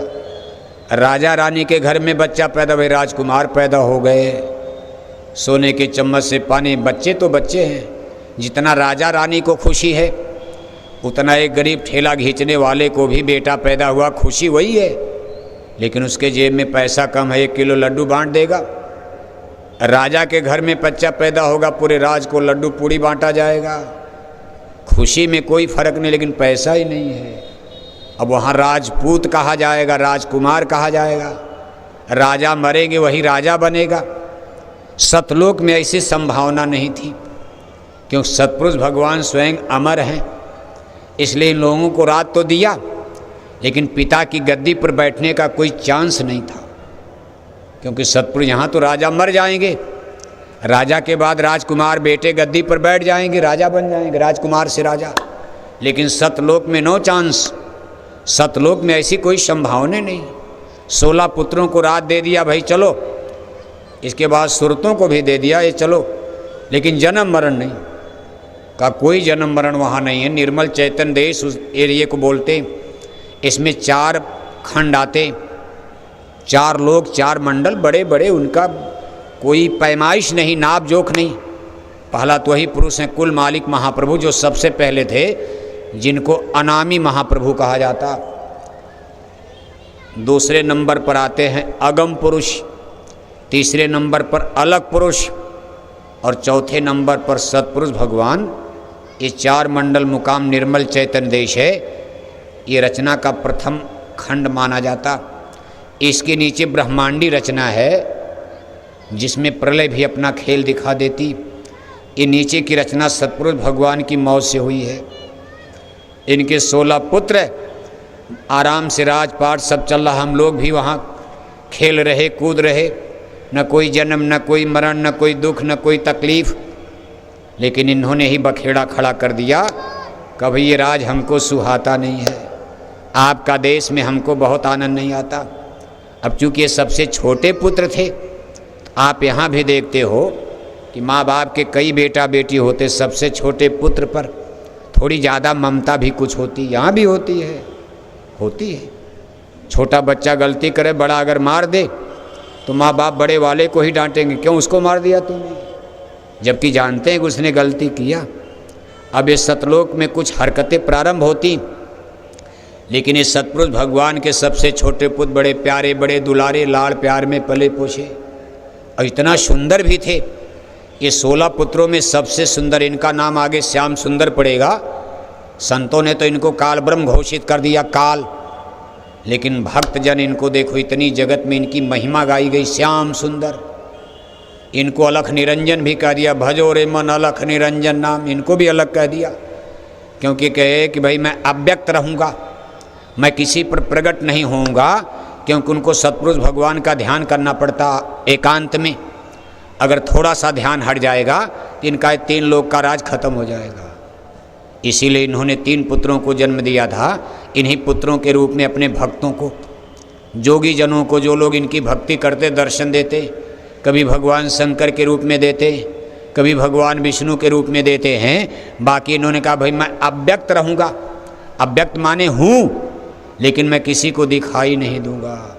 [SPEAKER 1] राजा रानी के घर में बच्चा पैदा, भाई राजकुमार पैदा हो गए। सोने के चम्मच से पानी, बच्चे तो बच्चे हैं। जितना राजा रानी को खुशी है, उतना एक गरीब ठेला खींचने वाले को भी बेटा पैदा हुआ, खुशी वही है। लेकिन उसके जेब में पैसा कम है, 1 किलो लड्डू बांट देगा। राजा के घर में बच्चा पैदा होगा, पूरे राज को लड्डू पूड़ी बांटा जाएगा। खुशी में कोई फर्क नहीं, लेकिन पैसा ही नहीं है। अब वहाँ राजपूत कहा जाएगा, राजकुमार कहा जाएगा। राजा मरेंगे वही राजा बनेगा। सतलोक में ऐसी संभावना नहीं थी, क्योंकि सतपुरुष भगवान स्वयं अमर हैं। इसलिए इन लोगों को रात तो दिया, लेकिन पिता की गद्दी पर बैठने का कोई चांस नहीं था, क्योंकि सतपुरुष यहाँ तो राजा मर जाएंगे, राजा के बाद राजकुमार बेटे गद्दी पर बैठ जाएंगे, राजा बन जाएंगे, राजकुमार से राजा। लेकिन सतलोक में नो चांस, सतलोक में ऐसी कोई संभावना नहीं। 16 पुत्रों को रात दे दिया, भाई चलो। इसके बाद सुरतों को भी दे दिया, ये चलो। लेकिन जन्म मरण नहीं का, कोई जन्म मरण वहाँ नहीं है। निर्मल चैतन्य देश उस एरिए को बोलते। इसमें 4 खंड आते, 4 लोग, 4 मंडल, बड़े बड़े। उनका कोई पैमाइश नहीं, नाप जोख नहीं। पहला तो वही पुरुष हैं कुल मालिक महाप्रभु, जो सबसे पहले थे, जिनको अनामी महाप्रभु कहा जाता। दूसरे नंबर पर आते हैं अगम पुरुष, तीसरे नंबर पर अलग पुरुष, और चौथे नंबर पर सतपुरुष भगवान। ये 4 मंडल मुकाम निर्मल चैतन्य देश है। ये रचना का प्रथम खंड माना जाता। इसके नीचे ब्रह्मांडी रचना है, जिसमें प्रलय भी अपना खेल दिखा देती। ये नीचे की रचना सतपुरुष भगवान की मौत से हुई है। इनके 16 पुत्र, आराम से राजपाट सब चल रहा। हम लोग भी वहाँ खेल रहे कूद रहे, न कोई जन्म न कोई मरण न कोई दुख न कोई तकलीफ। लेकिन इन्होंने ही बखेड़ा खड़ा कर दिया, कभी ये राज हमको सुहाता नहीं है, आपका देश में हमको बहुत आनंद नहीं आता। अब चूँकि ये सबसे छोटे पुत्र थे, आप यहाँ भी देखते हो कि माँ बाप के कई बेटा बेटी होते, सबसे छोटे पुत्र पर थोड़ी ज़्यादा ममता भी कुछ होती, यहाँ भी होती है, होती है। छोटा बच्चा गलती करे, बड़ा अगर मार दे तो माँ बाप बड़े वाले को ही डांटेंगे, क्यों उसको मार दिया तूने, जबकि जानते हैं कि उसने गलती किया। अब इस सतलोक में कुछ हरकतें प्रारंभ होती, लेकिन इस सतपुरुष भगवान के सबसे छोटे पुत्र बड़े प्यारे, बड़े दुलारे, लाड़ प्यार में पले पोषे और इतना सुंदर भी थे। ये 16 पुत्रों में सबसे सुंदर, इनका नाम आगे श्याम सुंदर पड़ेगा। संतों ने तो इनको काल ब्रह्म घोषित कर दिया, काल। लेकिन भक्तजन इनको देखो, इतनी जगत में इनकी महिमा गाई गई, श्याम सुंदर। इनको अलख निरंजन भी कह दिया, भजो रे मन अलख निरंजन नाम, इनको भी अलग कह दिया, क्योंकि कहे कि भाई मैं अव्यक्त रहूँगा, मैं किसी पर प्रकट नहीं होऊंगा, क्योंकि उनको सतपुरुष भगवान का ध्यान करना पड़ता एकांत में। अगर थोड़ा सा ध्यान हट जाएगा तो इनका 3 लोक का राज खत्म हो जाएगा। इसीलिए इन्होंने 3 पुत्रों को जन्म दिया था। इन्हीं पुत्रों के रूप में अपने भक्तों को, जोगी जनों को, जो लोग इनकी भक्ति करते, दर्शन देते। कभी भगवान शंकर के रूप में देते, कभी भगवान विष्णु के रूप में देते हैं। बाकी इन्होंने कहा भाई मैं अव्यक्त रहूँगा। अव्यक्त माने हूँ, लेकिन मैं किसी को दिखाई नहीं दूंगा,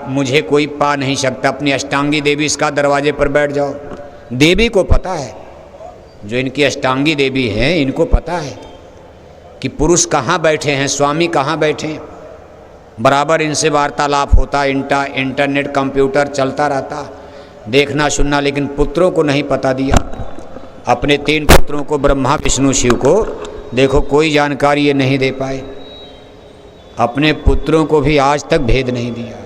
[SPEAKER 1] मुझे कोई पा नहीं सकता। अपनी अष्टांगी देवी इसका दरवाजे पर बैठ जाओ, देवी को पता है, जो इनकी अष्टांगी देवी हैं इनको पता है कि पुरुष कहाँ बैठे हैं, स्वामी कहाँ बैठे हैं। बराबर इनसे वार्तालाप होता, इंटरनेट कंप्यूटर चलता रहता, देखना सुनना, लेकिन पुत्रों को नहीं पता दिया। अपने 3 पुत्रों को, ब्रह्मा विष्णु शिव को देखो, कोई जानकारी ये नहीं दे पाए। अपने पुत्रों को भी आज तक भेद नहीं दिया।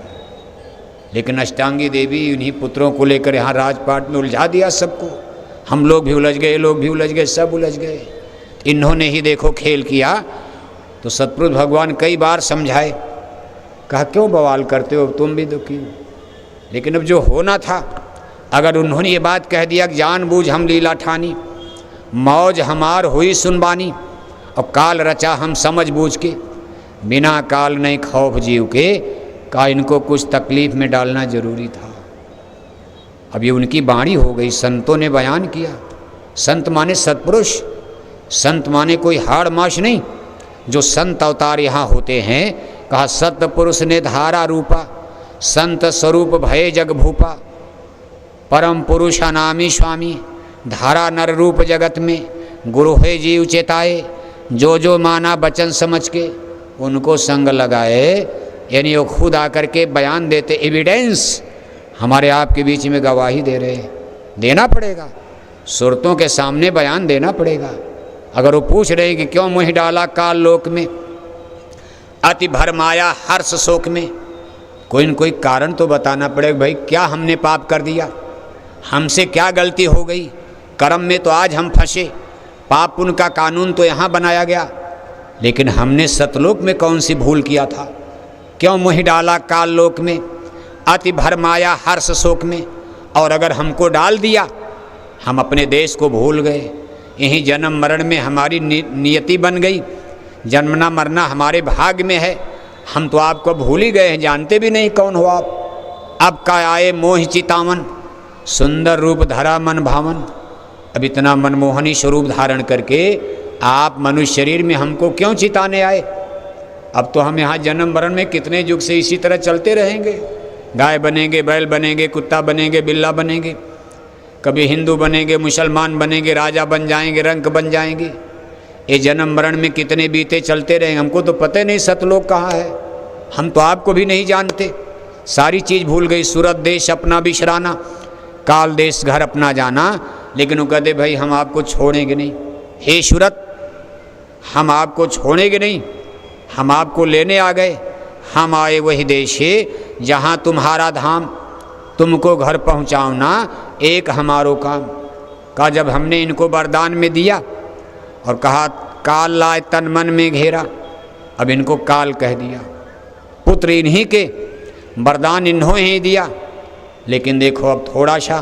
[SPEAKER 1] लेकिन अष्टांगी देवी उन्हीं पुत्रों को लेकर यहाँ राजपाट में उलझा दिया सबको। हम लोग भी उलझ गए, लोग भी उलझ गए, सब उलझ गए। इन्होंने ही देखो खेल किया। तो सतपुरुष भगवान कई बार समझाए, कहा क्यों बवाल करते हो, तुम भी दुखी हो। लेकिन अब जो होना था, अगर उन्होंने ये बात कह दिया कि जानबूझ हम लीला ठानी, मौज हमार हुई सुनबानी, और काल रचा हम समझ बूझ के, बिना काल नहीं खौफ जीव के, का इनको कुछ तकलीफ में डालना जरूरी था। अब ये उनकी बाणी हो गई, संतों ने बयान किया। संत माने सतपुरुष, संत माने कोई हाड़ माश नहीं। जो संत अवतार यहाँ होते हैं, कहा सतपुरुष ने धारा रूपा, संत स्वरूप भय जग भूपा, परम पुरुष अनामी स्वामी, धारा नर रूप जगत में, गुरु है जीव चेताए, जो जो माना बचन समझ के उनको संग लगाए। यानी वो खुद आकर के बयान देते, एविडेंस हमारे आपके बीच में गवाही दे रहे, देना पड़ेगा, सुरतों के सामने बयान देना पड़ेगा। अगर वो पूछ रहे कि क्यों मुँह डाला काल लोक में, अति भरमाया हर्ष शोक में, कोई न कोई कारण तो बताना पड़ेगा। भाई क्या हमने पाप कर दिया, हमसे क्या गलती हो गई, कर्म में तो आज हम फंसे, पाप पुण्य का कानून तो यहाँ बनाया गया, लेकिन हमने सतलोक में कौन सी भूल किया था, क्यों मुँह डाला काल लोक में, अति भरमाया हर्ष शोक में। और अगर हमको डाल दिया, हम अपने देश को भूल गए, यहीं जन्म मरण में हमारी नियति बन गई, जन्मना मरना हमारे भाग्य में है, हम तो आपको भूल ही गए हैं, जानते भी नहीं कौन हो आप। अब का आए मोह चितावन, सुंदर रूप धरा मन भावन। अब इतना मनमोहनी स्वरूप धारण करके आप मनुष्य शरीर में हमको क्यों चिताने आए। अब तो हम यहाँ जन्म मरण में कितने युग से इसी तरह चलते रहेंगे, गाय बनेंगे, बैल बनेंगे, कुत्ता बनेंगे, बिल्ला बनेंगे, कभी हिंदू बनेंगे, मुसलमान बनेंगे, राजा बन जाएंगे, रंक बन जाएंगे। ये जन्म मरण में कितने बीते चलते रहेंगे, हमको तो पता नहीं सतलोक कहाँ है, हम तो आपको भी नहीं जानते, सारी चीज़ भूल गई। सूरत देश अपना बिशराना, काल देश घर अपना जाना। लेकिन वो कहते भाई हम आपको छोड़ेंगे नहीं, हे सूरत हम आपको छोड़ेंगे नहीं, हम आपको लेने आ गए। हम आए वही देश है जहाँ तुम्हारा धाम, तुमको घर पहुँचाना एक हमारो काम। का जब हमने इनको वरदान में दिया और कहा काल लाए तन मन में घेरा, अब इनको काल कह दिया। पुत्र इन्हीं के, वरदान इन्होंने ही दिया, लेकिन देखो अब थोड़ा सा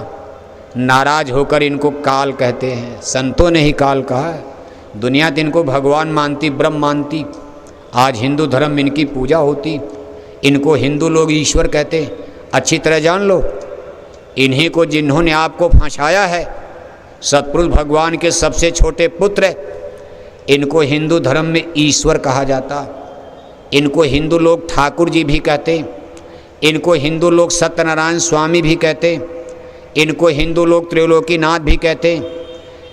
[SPEAKER 1] नाराज होकर इनको काल कहते हैं। संतों ने ही काल कहा है। दुनिया तो इनको भगवान मानती, ब्रह्म मानती। आज हिंदू धर्म में इनकी पूजा होती, इनको हिंदू लोग ईश्वर कहते। अच्छी तरह जान लो, इन्हीं को जिन्होंने आपको फंसाया है, सतपुरुष भगवान के सबसे छोटे पुत्र, इनको हिंदू धर्म में ईश्वर कहा जाता। इनको हिंदू लोग ठाकुर जी भी कहते, इनको हिंदू लोग सत्यनारायण स्वामी भी कहते, इनको हिंदू लोग त्रिलोकीनाथ भी कहते,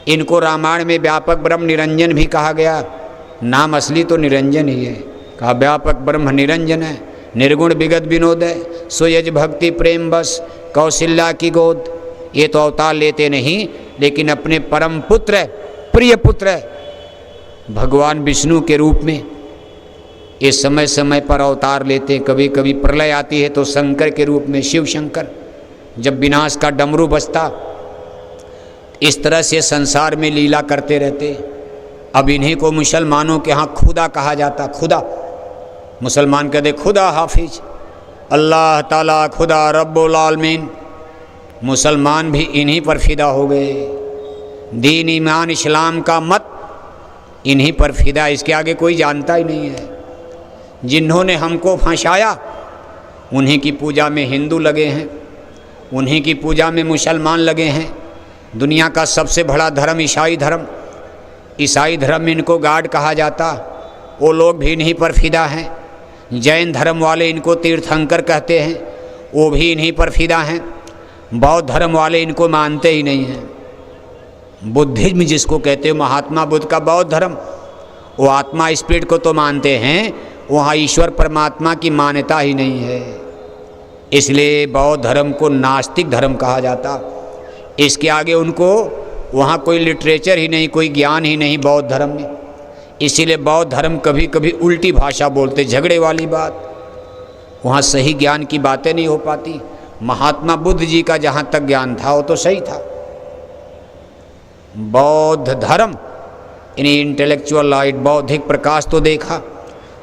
[SPEAKER 1] इनको रामायण में व्यापक ब्रह्म निरंजन भी कहा गया। नाम असली तो निरंजन ही है, कहा व्यापक ब्रह्म निरंजन है, निर्गुण विगत विनोद है, सोयज भक्ति प्रेम बस, कौशल्या की गोद। ये तो अवतार लेते नहीं, लेकिन अपने परम पुत्र, प्रिय पुत्र भगवान विष्णु के रूप में ये समय समय पर अवतार लेते। कभी कभी प्रलय आती है तो शंकर के रूप में, शिव शंकर, जब विनाश का डमरू बजता, इस तरह से संसार में लीला करते रहते। अब इन्हीं को मुसलमानों के यहाँ खुदा कहा जाता। खुदा, मुसलमान कहते खुदा हाफिज, अल्लाह ताला खुदा रब्बुल आलमीन। मुसलमान भी इन्हीं पर फिदा हो गए। दीन ईमान इस्लाम का मत इन्हीं पर फिदा, इसके आगे कोई जानता ही नहीं है। जिन्होंने हमको फंसाया उन्हीं की पूजा में हिंदू लगे हैं, उन्हीं की पूजा में मुसलमान लगे हैं। दुनिया का सबसे बड़ा धर्म ईसाई धर्म, ईसाई धर्म में इनको गॉड कहा जाता, वो लोग भी इन्हीं पर फिदा हैं। जैन धर्म वाले इनको तीर्थंकर कहते हैं, वो भी इन्हीं पर फिदा हैं। बौद्ध धर्म वाले इनको मानते ही नहीं हैं। बुद्धिज्म जिसको कहते हो, महात्मा बुद्ध का बौद्ध धर्म, वो आत्मा स्पिरिट को तो मानते हैं, वहाँ ईश्वर परमात्मा की मान्यता ही नहीं है। इसलिए बौद्ध धर्म को नास्तिक धर्म कहा जाता। इसके आगे उनको वहाँ कोई लिटरेचर ही नहीं, कोई ज्ञान ही नहीं बौद्ध धर्म में। इसीलिए बौद्ध धर्म कभी कभी उल्टी भाषा बोलते, झगड़े वाली बात, वहाँ सही ज्ञान की बातें नहीं हो पाती। महात्मा बुद्ध जी का जहाँ तक ज्ञान था वो तो सही था। बौद्ध धर्म इन्हें इंटेलेक्चुअल लाइट, बौद्धिक प्रकाश तो देखा,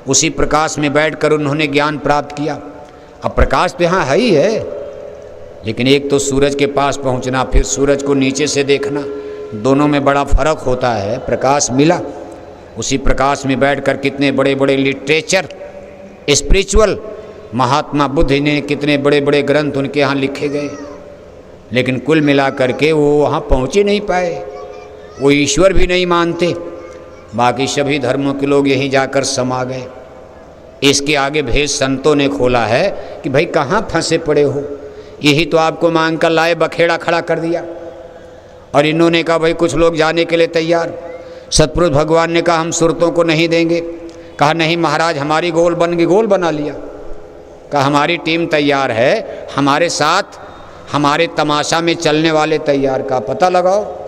[SPEAKER 1] उसी प्रकाश में बैठकर उन्होंने ज्ञान प्राप्त किया। अब प्रकाश तो यहाँ है ही है, लेकिन एक तो सूरज के पास पहुँचना, फिर सूरज को नीचे से देखना, दोनों में बड़ा फर्क होता है। प्रकाश मिला, उसी प्रकाश में बैठकर कितने बड़े बड़े लिटरेचर स्पिरिचुअल, महात्मा बुद्ध ने कितने बड़े बड़े ग्रंथ उनके यहाँ लिखे गए, लेकिन कुल मिला करके वो वहाँ पहुँच ही नहीं पाए। वो ईश्वर भी नहीं मानते। बाकी सभी धर्मों के लोग यहीं जाकर समा गए। इसके आगे भेद संतों ने खोला है कि भाई कहाँ फंसे पड़े हो, यही तो आपको मांग कर लाए, बखेड़ा खड़ा कर दिया। और इन्होंने कहा भाई कुछ लोग जाने के लिए तैयार। सतपुरुष भगवान ने कहा हम सुरतों को नहीं देंगे। कहा नहीं महाराज, हमारी गोल बन गई, गोल बना लिया। कहा हमारी टीम तैयार है, हमारे साथ हमारे तमाशा में चलने वाले तैयार। का पता लगाओ।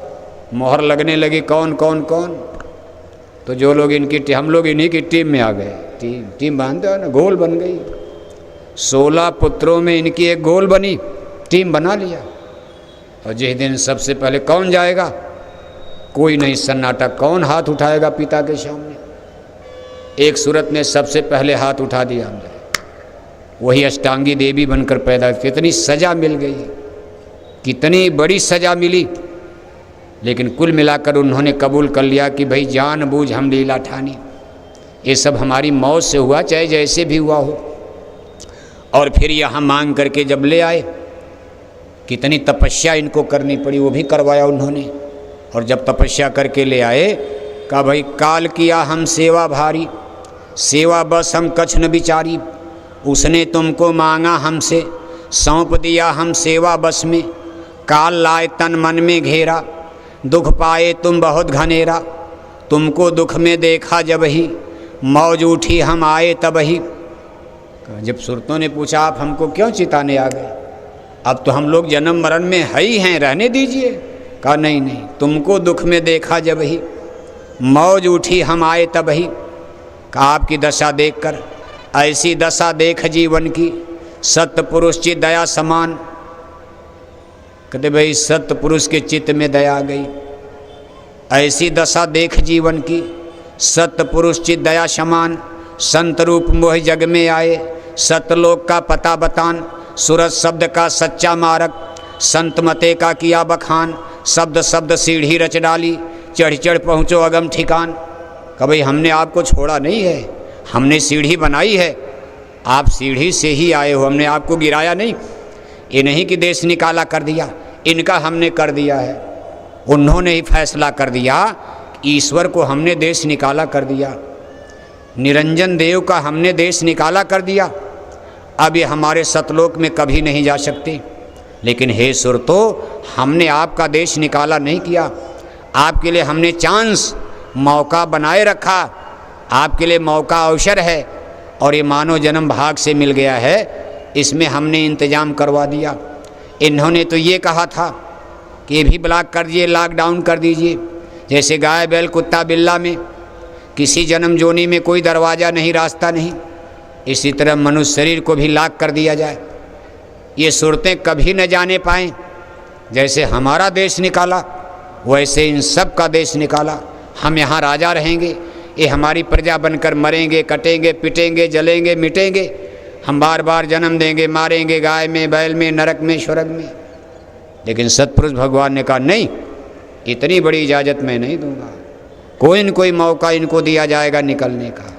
[SPEAKER 1] मोहर लगने लगी कौन कौन कौन, तो जो लोग इनकी, हम लोग इन्हीं की टीम में आ गए। टीम बांधते हो ना, गोल बन गई। 16 पुत्रों में इनकी एक गोल बनी, टीम बना लिया। और जिस दिन सबसे पहले कौन जाएगा, कोई नहीं, सन्नाटा। कौन हाथ उठाएगा पिता के सामने? एक सूरत ने सबसे पहले हाथ उठा दिया, वही अष्टांगी देवी बनकर पैदा। कितनी सजा मिल गई, कितनी बड़ी सजा मिली, लेकिन कुल मिलाकर उन्होंने कबूल कर लिया कि भाई जानबूझ हम लीला ठानी, ये सब हमारी मौत से हुआ, चाहे जैसे भी हुआ हो। और फिर यहाँ मांग करके जब ले आए, कितनी तपस्या इनको करनी पड़ी, वो भी करवाया उन्होंने। और जब तपस्या करके ले आए, कहा भाई काल किया हम सेवा भारी, सेवा बस हम कछ न बिचारी। उसने तुमको मांगा हमसे, सौंप दिया हम सेवा बस में। काल लाए तन मन में घेरा, दुख पाए तुम बहुत घनेरा। तुमको दुख में देखा जब ही, मौज उठी हम आए तब ही। जब सुरतों ने पूछा आप हमको क्यों चिताने आ गए, अब तो हम लोग जन्म मरण में है ही हैं, रहने दीजिए। कहा नहीं नहीं, तुमको दुख में देखा जब ही, मौज उठी हम आए तब ही। कहा आपकी दशा देखकर, ऐसी दशा देख जीवन की, सत्य पुरुष की दया समान। कहते भाई सत्य पुरुष के चित्त में दया आ गई। ऐसी दशा देख जीवन की, सत्य पुरुष की दया समान। संत रूप मोह जग में आए, सतलोक का पता बतान, सूरज शब्द का सच्चा मारक, संत मते का किया बखान, शब्द शब्द सीढ़ी रच डाली, चढ़ चढ़ पहुँचो अगम ठिकान। कभी हमने आपको छोड़ा नहीं है, हमने सीढ़ी बनाई है, आप सीढ़ी से ही आए हो, हमने आपको गिराया नहीं। ये नहीं कि देश निकाला कर दिया, इनका हमने कर दिया है। उन्होंने ही फैसला कर दिया, ईश्वर को हमने देश निकाला कर दिया, निरंजन देव का हमने देश निकाला कर दिया। अब ये हमारे सतलोक में कभी नहीं जा सकते। लेकिन हे सुरतो, हमने आपका देश निकाला नहीं किया, आपके लिए हमने चांस मौका बनाए रखा, आपके लिए मौका अवसर है, और ये मानव जन्म भाग से मिल गया है, इसमें हमने इंतजाम करवा दिया। इन्होंने तो ये कहा था कि ये भी ब्लॉक कर दिए, लॉकडाउन कर दीजिए। जैसे गाय बैल कुत्ता बिल्ला में किसी जन्म जोनी में कोई दरवाज़ा नहीं, रास्ता नहीं, इसी तरह मनुष्य शरीर को भी लॉक कर दिया जाए, ये सूरतें कभी न जाने पाएँ। जैसे हमारा देश निकाला वैसे इन सब का देश निकाला। हम यहाँ राजा रहेंगे, ये हमारी प्रजा बनकर मरेंगे, कटेंगे, पिटेंगे, जलेंगे, मिटेंगे। हम बार बार जन्म देंगे, मारेंगे, गाय में, बैल में, नरक में, स्वर्ग में। लेकिन सतपुरुष भगवान ने कहा नहीं, इतनी बड़ी इजाज़त मैं नहीं दूंगा, कोई न कोई मौका इनको दिया जाएगा निकलने का।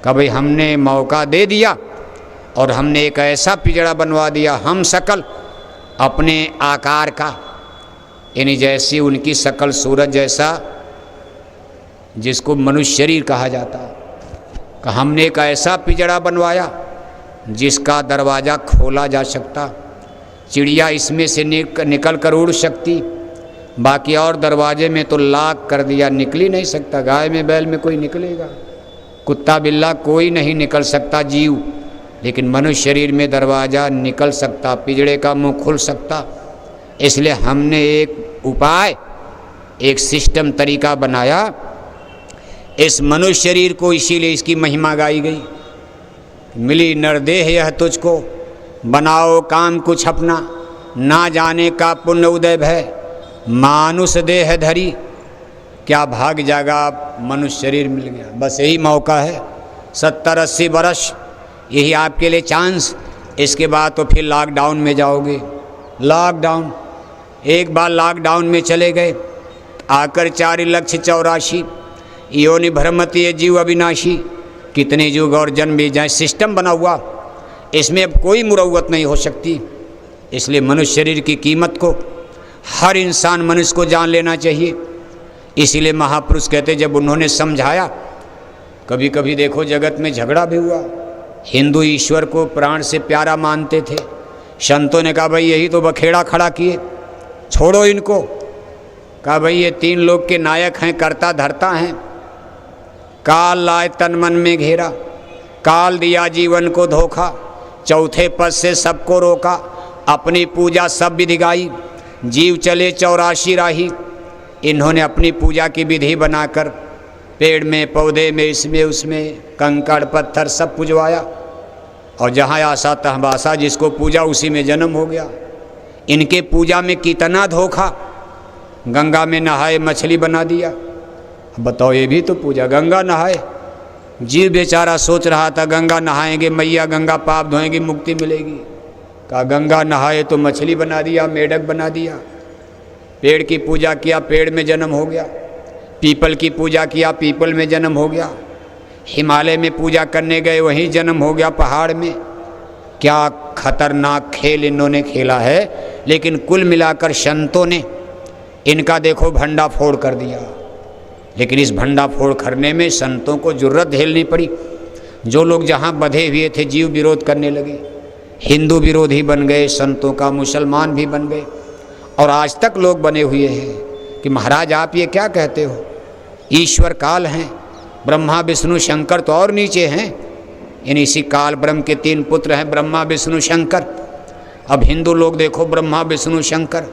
[SPEAKER 1] कभी हमने मौका दे दिया और हमने एक ऐसा पिंजड़ा बनवा दिया, हम शकल अपने आकार का, यानी जैसी उनकी शकल सूरज जैसा, जिसको मनुष्य शरीर कहा जाता, कि हमने एक ऐसा पिंजड़ा बनवाया जिसका दरवाज़ा खोला जा सकता, चिड़िया इसमें से निकल कर उड़ सकती, बाकी और दरवाजे में तो लॉक कर दिया, निकल ही नहीं सकता। गाय में बैल में कोई निकलेगा, कुत्ता बिल्ला कोई नहीं निकल सकता जीव, लेकिन मनुष्य शरीर में दरवाज़ा निकल सकता, पिंजड़े का मुंह खुल सकता। इसलिए हमने एक उपाय, एक सिस्टम, तरीका बनाया इस मनुष्य शरीर को, इसीलिए इसकी महिमा गाई गई। मिली नरदेह यह तुझको, बनाओ काम कुछ अपना, ना जाने का पुण्य उदय भय, मानुष देह धरी। क्या भाग जागा, मनुष्य शरीर मिल गया, बस यही मौका है। 70-80 वर्ष यही आपके लिए चांस, इसके बाद तो फिर लॉकडाउन में जाओगे। लॉकडाउन, एक बार लॉकडाउन में चले गए, आकर 4,84,000 योनि भ्रमति ये जीव अविनाशी। कितने युग और जन्म भी जाए, सिस्टम बना हुआ, इसमें अब कोई मुरव्वत नहीं हो सकती। इसलिए मनुष्य शरीर की कीमत को हर इंसान, मनुष्य को जान लेना चाहिए। इसीलिए महापुरुष कहते, जब उन्होंने समझाया, कभी कभी देखो जगत में झगड़ा भी हुआ, हिंदू ईश्वर को प्राण से प्यारा मानते थे, संतों ने कहा भाई यही तो बखेड़ा खड़ा किए, छोड़ो इनको। कहा भाई ये 3 लोग के नायक हैं, कर्ता धर्ता हैं। काल लाए तन मन में घेरा, काल दिया जीवन को धोखा, चौथे पद से सबको रोका, अपनी पूजा सब विधि गाई, जीव चले 84 राही। इन्होंने अपनी पूजा की विधि बनाकर पेड़ में, पौधे में, इसमें उसमें, कंकड़ पत्थर सब पुजवाया, और जहाँ आशा तहबासा, जिसको पूजा उसी में जन्म हो गया। इनके पूजा में कितना धोखा, गंगा में नहाए मछली बना दिया। बताओ, ये भी तो पूजा, गंगा नहाए। जीव बेचारा सोच रहा था गंगा नहाएंगे, मैया गंगा पाप धोएंगी, मुक्ति मिलेगी। कहा गंगा नहाए तो मछली बना दिया, मेढक बना दिया। पेड़ की पूजा किया, पेड़ में जन्म हो गया। पीपल की पूजा किया, पीपल में जन्म हो गया। हिमालय में पूजा करने गए, वहीं जन्म हो गया, पहाड़ में। क्या खतरनाक खेल इन्होंने खेला है। लेकिन कुल मिलाकर संतों ने इनका देखो भंडा फोड़ कर दिया। लेकिन इस भंडा फोड़ करने में संतों को जुर्रत झेलनी पड़ी। जो लोग जहाँ बंधे हुए थे, जीव विरोध करने लगे, हिंदू विरोधी बन गए, संतों का मुसलमान भी बन गए। और आज तक लोग बने हुए हैं कि महाराज आप ये क्या कहते हो, ईश्वर काल हैं, ब्रह्मा विष्णु शंकर तो और नीचे हैं। इन इसी काल ब्रह्म के 3 पुत्र हैं, ब्रह्मा विष्णु शंकर। अब हिंदू लोग देखो, ब्रह्मा विष्णु शंकर,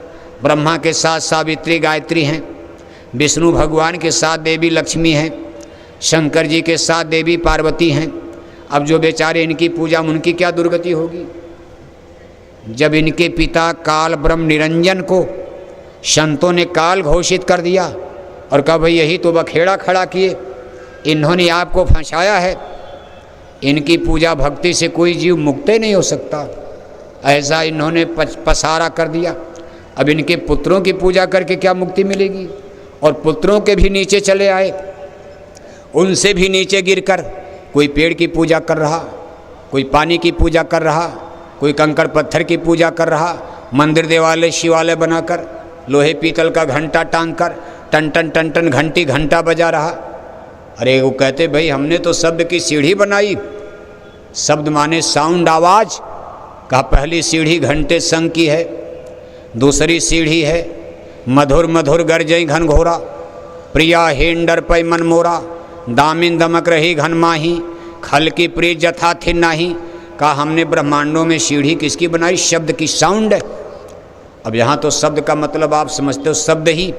[SPEAKER 1] ब्रह्मा के साथ सावित्री गायत्री हैं, विष्णु भगवान के साथ देवी लक्ष्मी हैं, शंकर जी के साथ देवी पार्वती हैं। अब जो बेचारे इनकी पूजा, उनकी क्या दुर्गति होगी। जब इनके पिता काल ब्रह्म निरंजन को संतों ने काल घोषित कर दिया और कहा भाई यही तो बखेड़ा खड़ा किए, इन्होंने आपको फंसाया है, इनकी पूजा भक्ति से कोई जीव मुक्त ही नहीं हो सकता। ऐसा इन्होंने पसारा कर दिया। अब इनके पुत्रों की पूजा करके क्या मुक्ति मिलेगी? और पुत्रों के भी नीचे चले आए, उनसे भी नीचे गिरकर कोई पेड़ की पूजा कर रहा, कोई पानी की पूजा कर रहा, कोई कंकड़ पत्थर की पूजा कर रहा, मंदिर देवालय शिवालय बनाकर लोहे पीतल का घंटा टांग कर टन टन टन टन घंटी घंटा बजा रहा। अरे वो कहते भाई हमने तो शब्द की सीढ़ी बनाई। शब्द माने साउंड, आवाज़ का पहली सीढ़ी घंटे संग की है, दूसरी सीढ़ी है मधुर मधुर गरजई घनघोरा, प्रिया हेन डर पै मन मोरा, दामिन दमक रही घन माही, खल की प्रिय जथा थी नाही। कहा हमने ब्रह्मांडों में सीढ़ी किसकी बनाई? शब्द की, साउंड है। अब यहाँ तो शब्द का मतलब आप समझते हो, शब्द ही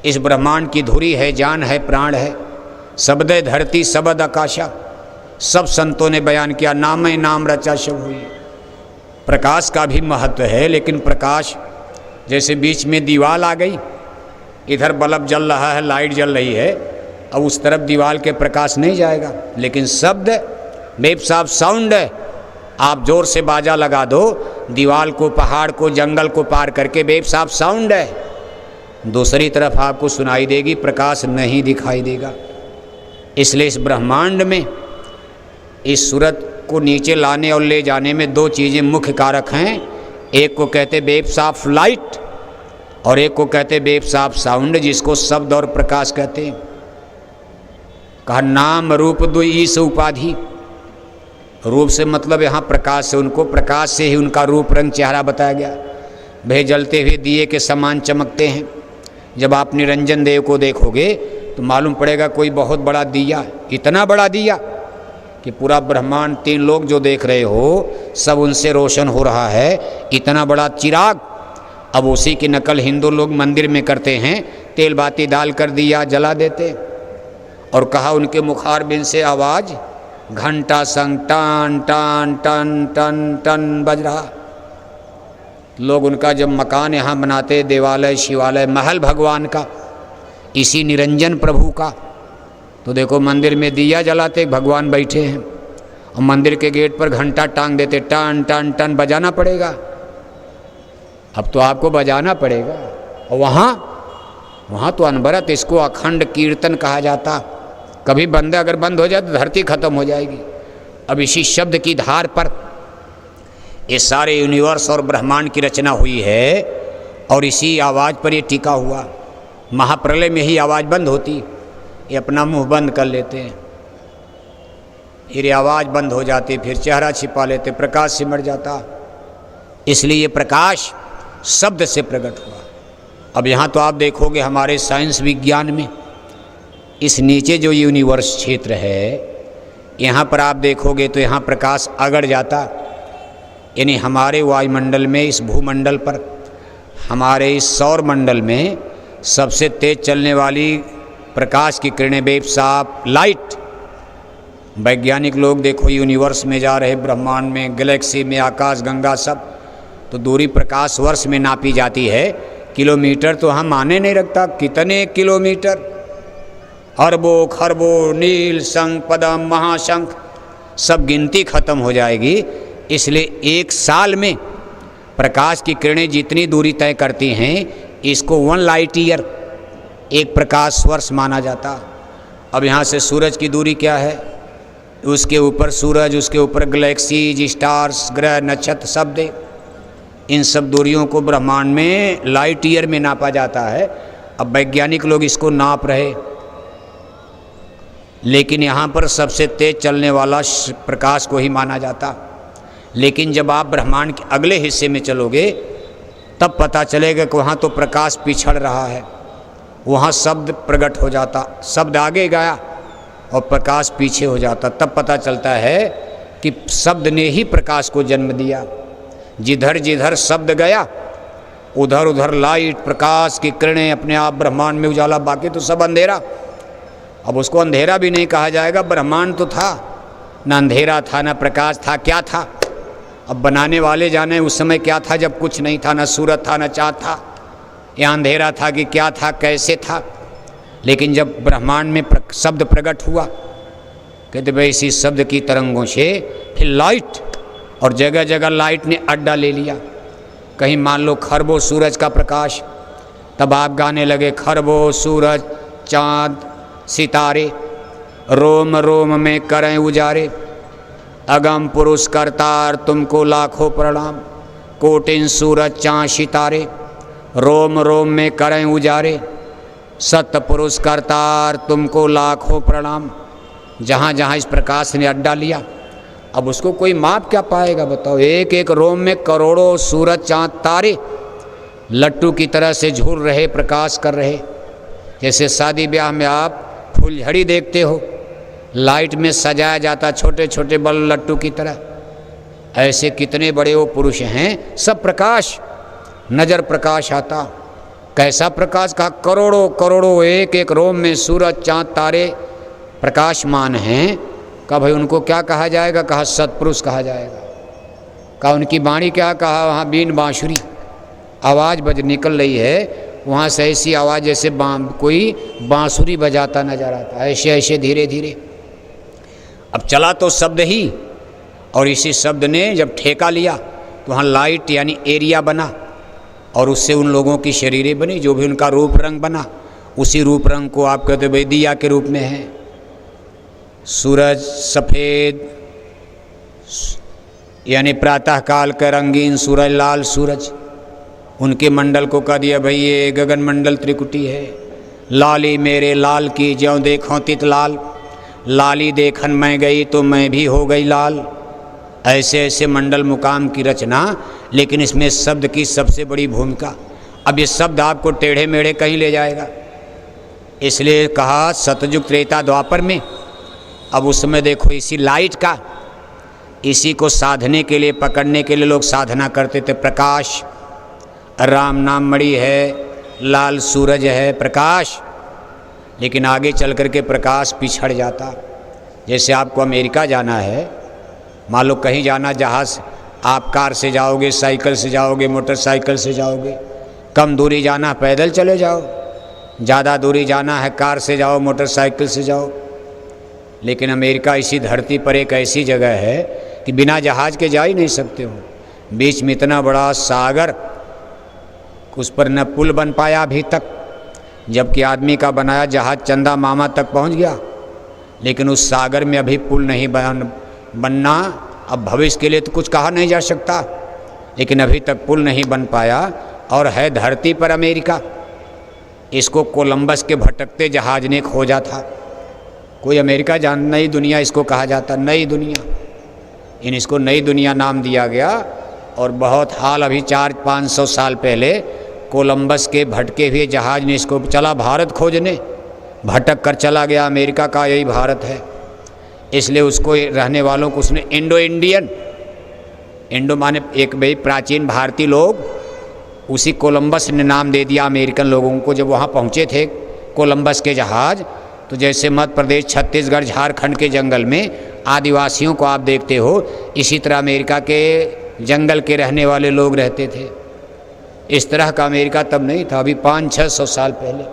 [SPEAKER 1] इस ब्रह्मांड की धुरी है, जान है, प्राण है। शब्द धरती शब्द आकाशा, सब संतों ने बयान किया, नाम ही नाम रचा सब हुई। प्रकाश का भी महत्व है, लेकिन प्रकाश जैसे बीच में दीवाल आ गई, इधर बल्ब जल रहा है, लाइट जल रही है, अब उस तरफ दीवाल के प्रकाश नहीं जाएगा। लेकिन शब्द बेब साहब साउंड है, आप जोर से बाजा लगा दो, दीवाल को, पहाड़ को, जंगल को पार करके बेब साहब साउंड है, दूसरी तरफ आपको सुनाई देगी, प्रकाश नहीं दिखाई देगा। इसलिए इस ब्रह्मांड में इस सूरत को नीचे लाने और ले जाने में दो चीज़ें मुख्य कारक हैं। एक को कहते वेव्स ऑफ लाइट और एक को कहते वेव्स ऑफ साउंड, जिसको शब्द और प्रकाश कहते हैं। कहा नाम रूप दुई ईस उपाधि। रूप से मतलब यहाँ प्रकाश से, उनको प्रकाश से ही उनका रूप रंग चेहरा बताया गया। भे जलते हुए दिए के समान चमकते हैं। जब आप निरंजन देव को देखोगे तो मालूम पड़ेगा कोई बहुत बड़ा दिया, इतना बड़ा दिया कि पूरा ब्रह्मांड, तीन लोग जो देख रहे हो सब उनसे रोशन हो रहा है, इतना बड़ा चिराग। अब उसी की नकल हिंदू लोग मंदिर में करते हैं, तेल बाती डाल कर दिया जला देते। और कहा उनके मुखारबिंद से आवाज़ घंटा संग टन टन टन टन टन बज रहा। लोग उनका जब मकान यहाँ बनाते, देवालय शिवालय महल भगवान का, इसी निरंजन प्रभु का, तो देखो मंदिर में दिया जलाते, भगवान बैठे हैं और मंदिर के गेट पर घंटा टांग देते, टन टन टन बजाना पड़ेगा। अब तो आपको बजाना पड़ेगा। और वहाँ तो अनवरत, इसको अखंड कीर्तन कहा जाता। कभी बंद अगर बंद हो जाए तो धरती खत्म हो जाएगी। अब इसी शब्द की धार पर ये सारे यूनिवर्स और ब्रह्मांड की रचना हुई है और इसी आवाज़ पर ये टिका हुआ। महाप्रलय में ही आवाज़ बंद होती, ये अपना मुंह बंद कर लेते हैं, फिर आवाज़ बंद हो जाती, फिर चेहरा छिपा लेते, प्रकाश सिमट जाता। इसलिए ये प्रकाश शब्द से प्रकट हुआ। अब यहाँ तो आप देखोगे हमारे साइंस विज्ञान में इस नीचे जो यूनिवर्स क्षेत्र है, यहाँ पर आप देखोगे तो यहाँ प्रकाश अगड़ जाता। यानी हमारे वायुमंडल में, इस भूमंडल पर, हमारे इस सौर मंडल में सबसे तेज चलने वाली प्रकाश की किरणें वेव्स ऑफ लाइट। वैज्ञानिक लोग देखो यूनिवर्स में जा रहे, ब्रह्मांड में, गैलेक्सी में, आकाश गंगा सब, तो दूरी प्रकाश वर्ष में नापी जाती है। किलोमीटर तो हम माने नहीं रखता, कितने किलोमीटर, अरबों खरबों, नील शंख पदम महाशंख, सब गिनती खत्म हो जाएगी। इसलिए एक साल में प्रकाश की किरणें जितनी दूरी तय करती हैं, इसको 1 लाइट ईयर, एक प्रकाश वर्ष माना जाता। अब यहाँ से सूरज की दूरी क्या है, उसके ऊपर सूरज, उसके ऊपर गैलेक्सीज, स्टार्स, ग्रह, नक्षत्र सब दे, इन सब दूरियों को ब्रह्मांड में लाइट ईयर में नापा जाता है। अब वैज्ञानिक लोग इसको नाप रहे, लेकिन यहाँ पर सबसे तेज चलने वाला प्रकाश को ही माना जाता। लेकिन जब आप ब्रह्मांड के अगले हिस्से में चलोगे तब पता चलेगा कि वहाँ तो प्रकाश पिछड़ रहा है, वहाँ शब्द प्रकट हो जाता, शब्द आगे गया और प्रकाश पीछे हो जाता। तब पता चलता है कि शब्द ने ही प्रकाश को जन्म दिया। जिधर जिधर शब्द गया उधर उधर लाइट, प्रकाश की किरणें अपने आप ब्रह्मांड में उजाला, बाकी तो सब अंधेरा। अब उसको अंधेरा भी नहीं कहा जाएगा, ब्रह्मांड तो था, ना अंधेरा था ना प्रकाश था, क्या था? अब बनाने वाले जाने उस समय क्या था जब कुछ नहीं था, ना सूरज था ना चाँद था, या अंधेरा था कि क्या था, कैसे था। लेकिन जब ब्रह्मांड में शब्द प्रकट हुआ, कहते भाई इसी शब्द की तरंगों से फिर लाइट, और जगह जगह लाइट ने अड्डा ले लिया। कहीं मान लो खरबों सूरज का प्रकाश, तब आप गाने लगे खरबों सूरज चाँद सितारे, रोम रोम में करें उजारे, अगम पुरुष करतार तुमको लाखों प्रणाम, कोटिन सूरज चाँद सितारे, रोम रोम में करें उजारे, सत्य पुरुष करतार तुमको लाखों प्रणाम। जहाँ जहाँ इस प्रकाश ने अड्डा लिया, अब उसको कोई माप क्या पाएगा बताओ। एक एक रोम में करोड़ों सूरज चाँद तारे लट्टू की तरह से झूल रहे, प्रकाश कर रहे। जैसे शादी ब्याह में आप फुलझड़ी देखते हो, लाइट में सजाया जाता छोटे छोटे बल्ब लट्टू की तरह, ऐसे कितने बड़े वो पुरुष हैं, सब प्रकाश, नजर प्रकाश आता। कैसा प्रकाश? कहा करोड़ों करोड़ों एक एक रोम में सूरज चाँद तारे प्रकाशमान हैं। कहा भाई उनको क्या कहा जाएगा? कहा सत्पुरुष कहा जाएगा। कहा उनकी वाणी क्या? कहा वहाँ बीन बांसुरी आवाज़ बज निकल रही है, वहाँ से ऐसी आवाज़ जैसे कोई बांसुरी बजाता नजर आता, ऐसे ऐसे धीरे धीरे। अब चला तो शब्द ही, और इसी शब्द ने जब ठेका लिया तो वहाँ लाइट यानी एरिया बना, और उससे उन लोगों की शरीरें बनी, जो भी उनका रूप रंग बना, उसी रूप रंग को आप कहते भाई दिया के रूप में है। सूरज सफ़ेद यानी प्रातःकाल का रंगीन सूरज, लाल सूरज, उनके मंडल को कह दिया भाई ये गगन मंडल त्रिकुटी है। लाली मेरे लाल की ज्यों देखो तित लाल, लाली देखन मैं गई तो मैं भी हो गई लाल। ऐसे ऐसे मंडल मुकाम की रचना, लेकिन इसमें शब्द की सबसे बड़ी भूमिका। अब ये शब्द आपको टेढ़े मेढ़े कहीं ले जाएगा, इसलिए कहा सतयुग त्रेता द्वापर में। अब उस समय देखो इसी लाइट का, इसी को साधने के लिए, पकड़ने के लिए लोग साधना करते थे। प्रकाश, राम नाम मणि है, लाल सूरज है, प्रकाश। लेकिन आगे चल कर के प्रकाश पिछड़ जाता। जैसे आपको अमेरिका जाना है, मान लो कहीं जाना, जहाज़ आप कार से जाओगे, साइकिल से जाओगे, मोटरसाइकिल से जाओगे। कम दूरी जाना पैदल चले जाओ, ज़्यादा दूरी जाना है कार से जाओ, मोटरसाइकिल से जाओ। लेकिन अमेरिका इसी धरती पर एक ऐसी जगह है कि बिना जहाज़ के जा ही नहीं सकते हो। बीच में इतना बड़ा सागर, उस पर न पुल बन पाया अभी तक, जबकि आदमी का बनाया जहाज़ चंदा मामा तक पहुंच गया। लेकिन उस सागर में अभी पुल नहीं बनना। अब भविष्य के लिए तो कुछ कहा नहीं जा सकता, लेकिन अभी तक पुल नहीं बन पाया। और है धरती पर अमेरिका, इसको कोलंबस के भटकते जहाज ने खोजा था। कोई अमेरिका जान, नई दुनिया इसको कहा जाता, नई दुनिया। इसको नई दुनिया नाम दिया गया। और बहुत हाल अभी 400-500 साल पहले कोलंबस के भटके हुए जहाज ने इसको चला भारत खोजने, भटक कर चला गया अमेरिका का यही भारत है। इसलिए उसको रहने वालों को उसने इंडो इंडियन, इंडो माने एक भाई प्राचीन भारतीय लोग, उसी कोलंबस ने नाम दे दिया अमेरिकन लोगों को। जब वहाँ पहुँचे थे कोलंबस के जहाज, तो जैसे मध्य प्रदेश, छत्तीसगढ़, झारखंड के जंगल में आदिवासियों को आप देखते हो, इसी तरह अमेरिका के जंगल के रहने वाले लोग रहते थे। इस तरह का अमेरिका तब नहीं था, अभी 500-600 साल पहले।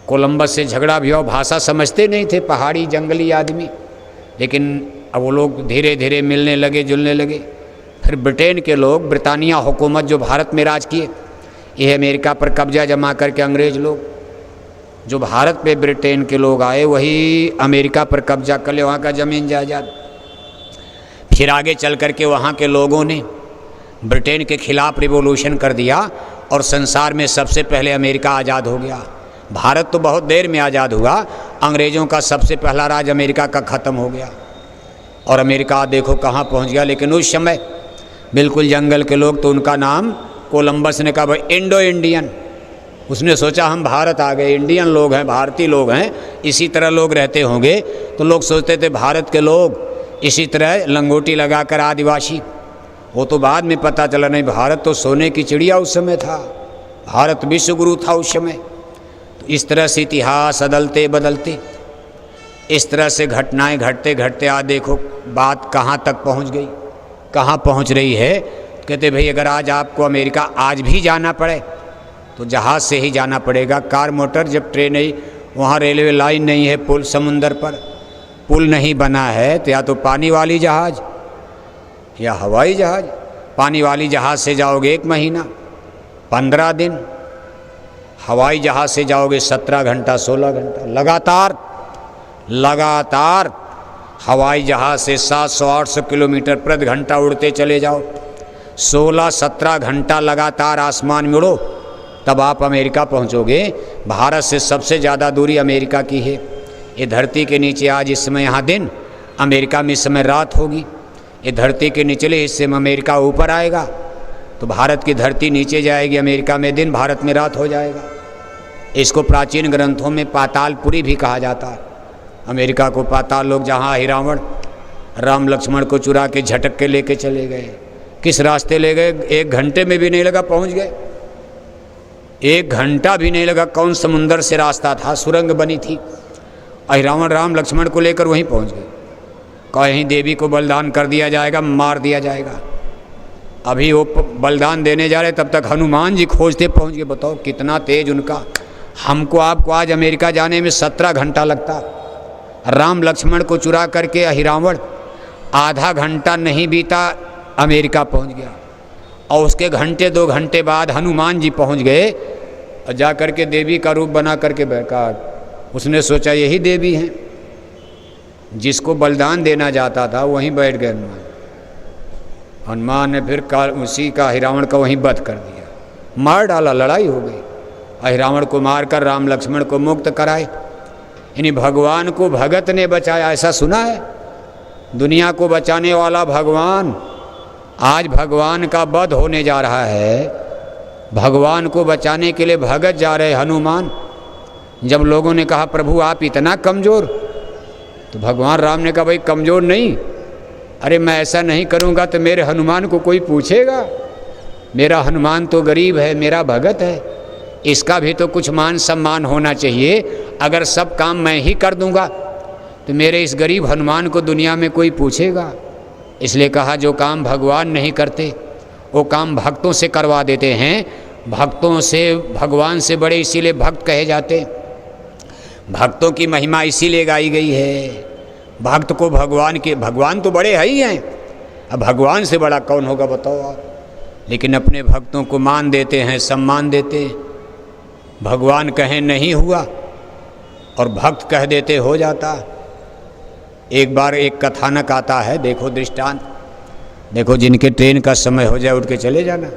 [SPEAKER 1] कोलंबस से झगड़ा भी हो, भाषा समझते नहीं थे पहाड़ी जंगली आदमी। लेकिन अब वो लोग धीरे धीरे मिलने लगे, जुलने लगे। फिर ब्रिटेन के लोग, ब्रिटानिया हुकूमत जो भारत में राज किए, यह अमेरिका पर कब्जा जमा करके अंग्रेज लोग, जो भारत पे ब्रिटेन के लोग आए, वही अमेरिका पर कब्जा कर ले, वहाँ का ज़मीन जायदाद। फिर आगे चल कर के वहाँ के लोगों ने ब्रिटेन के खिलाफ रिवॉल्यूशन कर दिया, और संसार में सबसे पहले अमेरिका आज़ाद हो गया। भारत तो बहुत देर में आज़ाद हुआ, अंग्रेज़ों का सबसे पहला राज अमेरिका का ख़त्म हो गया। और अमेरिका देखो कहाँ पहुँच गया। लेकिन उस समय बिल्कुल जंगल के लोग, तो उनका नाम कोलंबस ने कहा भाई इंडो इंडियन। उसने सोचा हम भारत आ गए, इंडियन लोग हैं, भारतीय लोग हैं, इसी तरह लोग रहते होंगे। तो लोग सोचते थे भारत के लोग इसी तरह लंगोटी लगाकर आदिवासी। वो तो बाद में पता चला नहीं, भारत तो सोने की चिड़िया उस समय था, भारत विश्व गुरु था उस समय। तो इस तरह से इतिहास बदलते बदलते, इस तरह से घटनाएं घटते घटते आज देखो बात कहाँ तक पहुँच गई, कहाँ पहुँच रही है। कहते भाई अगर आज आपको अमेरिका आज भी जाना पड़े तो जहाज़ से ही जाना पड़ेगा। कार मोटर, जब ट्रेन नहीं, वहाँ रेलवे लाइन नहीं है, पुल समुंदर पर, पुल नहीं बना है तो या तो पानी वाली जहाज़ या हवाई जहाज़। पानी वाली जहाज़ से जाओगे 1 महीना 15 दिन, हवाई जहाज़ से जाओगे 17 घंटा 16 घंटा लगातार हवाई जहाज़ से 700-800 किलोमीटर प्रति घंटा उड़ते चले जाओ, 16-17 घंटा लगातार आसमान में उड़ो, तब आप अमेरिका पहुंचोगे। भारत से सबसे ज़्यादा दूरी अमेरिका की है। ये धरती के नीचे आज इस समय यहाँ दिन, अमेरिका में इस समय रात होगी। ये धरती के निचले हिस्से में अमेरिका ऊपर आएगा तो भारत की धरती नीचे जाएगी, अमेरिका में दिन, भारत में रात हो जाएगा। इसको प्राचीन ग्रंथों में पातालपुरी भी कहा जाता है। अमेरिका को पाताल लोग, जहाँ ही रावण राम लक्ष्मण को चुरा के झटक के लेके चले गए। किस रास्ते ले गए? 1 घंटे में भी नहीं लगा पहुँच गए, 1 घंटा भी नहीं लगा। कौन समुंदर से रास्ता था, सुरंग बनी थी, रावण राम लक्ष्मण को लेकर वहीं पहुँच गए। कहीं देवी को बलिदान कर दिया जाएगा, मार दिया जाएगा। अभी वो बलिदान देने जा रहे, तब तक हनुमान जी खोजते पहुँच गए। बताओ कितना तेज उनका। हमको आपको आज अमेरिका जाने में 17 घंटा लगता, राम लक्ष्मण को चुरा करके अहिरावण आधा घंटा नहीं बीता अमेरिका पहुंच गया, और उसके घंटे 2 घंटे बाद हनुमान जी पहुंच गए और जा कर के देवी का रूप बना करके बैठा। उसने सोचा यही देवी हैं, जिसको बलिदान देना जाता था वहीं बैठ गए हनुमान। हनुमान ने फिर उसी का अहिरावण का वहीं वध कर दिया, मार डाला, लड़ाई हो गई। अहिरावण को मारकर राम लक्ष्मण को मुक्त कराए। यानी भगवान को भगत ने बचाया, ऐसा सुना है? दुनिया को बचाने वाला भगवान। आज भगवान का वध होने जा रहा है, भगवान को बचाने के लिए भगत जा रहे हनुमान। जब लोगों ने कहा प्रभु आप इतना कमज़ोर, तो भगवान राम ने कहा भाई कमज़ोर नहीं, अरे मैं ऐसा नहीं करूँगा तो मेरे हनुमान को कोई पूछेगा? मेरा हनुमान तो गरीब है, मेरा भगत है, इसका भी तो कुछ मान सम्मान होना चाहिए। अगर सब काम मैं ही कर दूंगा तो मेरे इस गरीब हनुमान को दुनिया में कोई पूछेगा? इसलिए कहा जो काम भगवान नहीं करते वो काम भक्तों से करवा देते हैं। भक्तों से भगवान से बड़े इसीलिए भक्त कहे जाते। भक्तों की महिमा इसीलिए गाई गई है। भक्त को भगवान तो बड़े है ही हैं, अब भगवान से बड़ा कौन होगा बताओ आप। लेकिन अपने भक्तों को मान देते हैं, सम्मान देते हैं। भगवान कहें नहीं हुआ और भक्त कह देते हो जाता। एक बार एक कथानक आता है, देखो दृष्टांत, देखो जिनके ट्रेन का समय हो जाए उठ के चले जाना।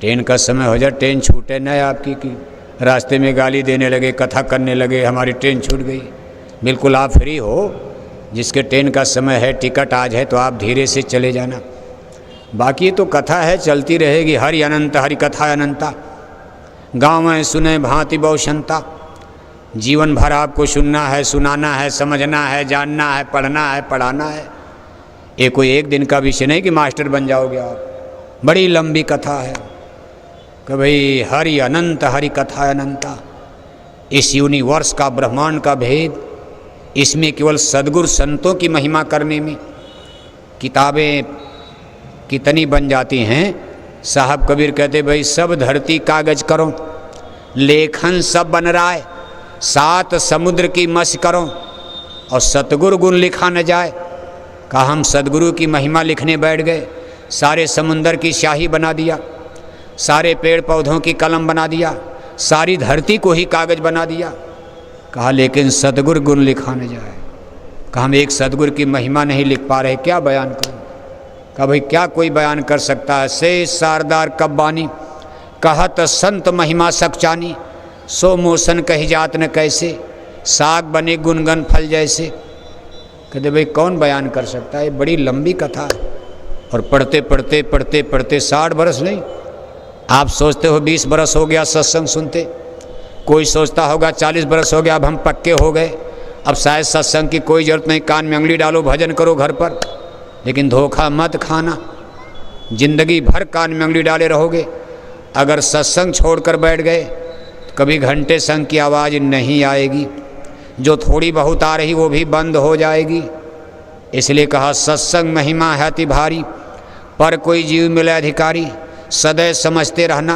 [SPEAKER 1] ट्रेन का समय हो जाए, ट्रेन छूटे न आपकी कि रास्ते में गाली देने लगे, कथा करने लगे हमारी ट्रेन छूट गई। बिल्कुल आप फ्री हो, जिसके ट्रेन का समय है, टिकट आज है, तो आप धीरे से चले जाना। बाकी तो कथा है, चलती रहेगी। हरि अनंत हरि कथा अनंता, गाँव सुने भांति बहुशंता। जीवन भर आपको सुनना है, सुनाना है, समझना है, जानना है, पढ़ना है, पढ़ाना है। ये कोई एक दिन का विषय नहीं कि मास्टर बन जाओगे आप। बड़ी लंबी कथा है कि भाई हरि अनंत हरि कथा अनंता। इस यूनिवर्स का, ब्रह्मांड का भेद, इसमें केवल सद्गुरु संतों की महिमा करने में किताबें कितनी बन जाती हैं। साहब कबीर कहते भाई सब धरती कागज करो, लेखन सब बन रहा है, 7 समुद्र की मस करो और सतगुरु गुण लिखा न जाए। कहा हम सदगुरु की महिमा लिखने बैठ गए, सारे समुंदर की स्याही बना दिया, सारे पेड़ पौधों की कलम बना दिया, सारी धरती को ही कागज बना दिया। कहा लेकिन सदगुरु गुण लिखा न जाए। कहा हम एक सदगुरु की महिमा नहीं लिख पा रहे, क्या बयान करूं? कहा भाई क्या कोई बयान कर सकता है? से सारदार कब्बानी कहत संत महिमा सकचानी, सो मोसन कही जात न कैसे, साग बने गुनगन फल जैसे। कहते भाई कौन बयान कर सकता है? बड़ी लंबी कथा है। और पढ़ते पढ़ते पढ़ते पढ़ते 60 बरस नहीं, आप सोचते हो 20 बरस हो गया सत्संग सुनते, कोई सोचता होगा 40 बरस हो गया अब हम पक्के हो गए, अब शायद सत्संग की कोई ज़रूरत नहीं, कान में उंगली डालो, भजन करो घर पर। लेकिन धोखा मत खाना, जिंदगी भर कान में उंगली डाले रहोगे। अगर सत्संग छोड़कर बैठ गए तो कभी घंटे संग की आवाज़ नहीं आएगी, जो थोड़ी बहुत आ रही वो भी बंद हो जाएगी। इसलिए कहा सत्संग महिमा है अति भारी, पर कोई जीव मिले अधिकारी। सदैव समझते रहना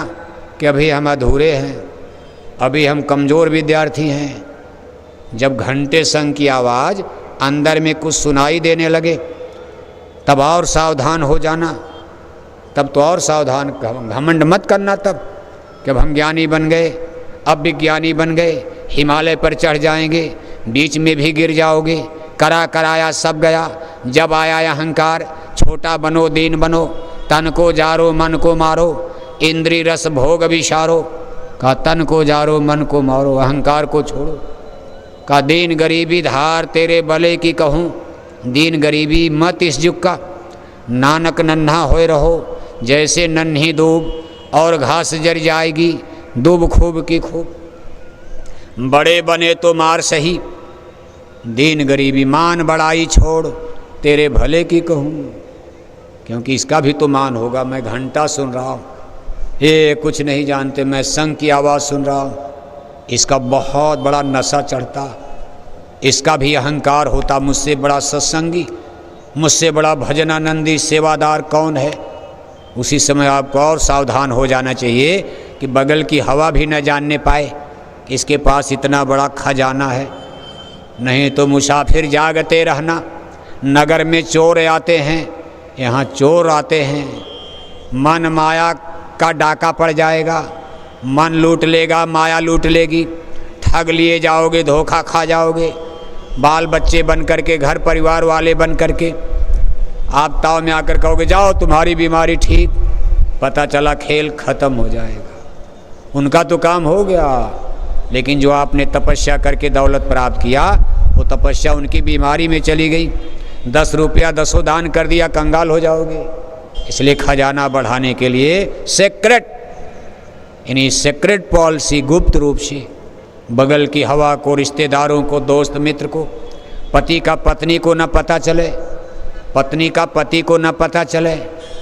[SPEAKER 1] कि अभी हम अधूरे हैं, अभी हम कमज़ोर विद्यार्थी हैं, जब घंटे संग की आवाज़ अंदर में कुछ सुनाई देने लगे तब और सावधान हो जाना, तब तो और सावधान, घमंड मत करना तब कि अब हम ज्ञानी बन गए, अब विज्ञानी बन गए, हिमालय पर चढ़ जाएंगे, बीच में भी गिर जाओगे, करा कराया सब गया। जब आया अहंकार, छोटा बनो दीन बनो, तन को जारो मन को मारो, इंद्री रस भोग विशारो। का तन को जारो मन को मारो, अहंकार को छोड़ो। का दीन गरीबी धार तेरे बले की कहूँ, दीन गरीबी मत इस जुग का, नानक नन्हा होए रहो जैसे नन्ही दूब, और घास जर जाएगी दूब खूब की खूब। बड़े बने तो मार सही, दीन गरीबी मान बड़ाई छोड़, तेरे भले की कहूँ, क्योंकि इसका भी तो मान होगा। मैं घंटा सुन रहा हूँ, ये कुछ नहीं जानते, मैं संग की आवाज़ सुन रहा हूँ, इसका बहुत बड़ा नशा चढ़ता, इसका भी अहंकार होता, मुझसे बड़ा सत्संगी, मुझसे बड़ा भजनानंदी सेवादार कौन है। उसी समय आपको और सावधान हो जाना चाहिए कि बगल की हवा भी न जानने पाए इसके पास इतना बड़ा खजाना है। नहीं तो मुसाफिर जागते रहना, नगर में चोर आते हैं, यहाँ चोर आते हैं, मन माया का डाका पड़ जाएगा, मन लूट लेगा, माया लूट लेगी, ठग लिए जाओगे, धोखा खा जाओगे, बाल बच्चे बन करके, घर परिवार वाले बन करके आप ताव में आकर कहोगे जाओ तुम्हारी बीमारी ठीक, पता चला खेल खत्म हो जाएगा। उनका तो काम हो गया, लेकिन जो आपने तपस्या करके दौलत प्राप्त किया वो तपस्या उनकी बीमारी में चली गई। 10 रुपया 10 दान कर दिया, कंगाल हो जाओगे। इसलिए खजाना बढ़ाने के लिए सेक्रेट, यानी सेक्रेट पॉलिसी, गुप्त रूप से बगल की हवा को, रिश्तेदारों को, दोस्त मित्र को, पति का पत्नी को न पता चले, पत्नी का पति को न पता चले,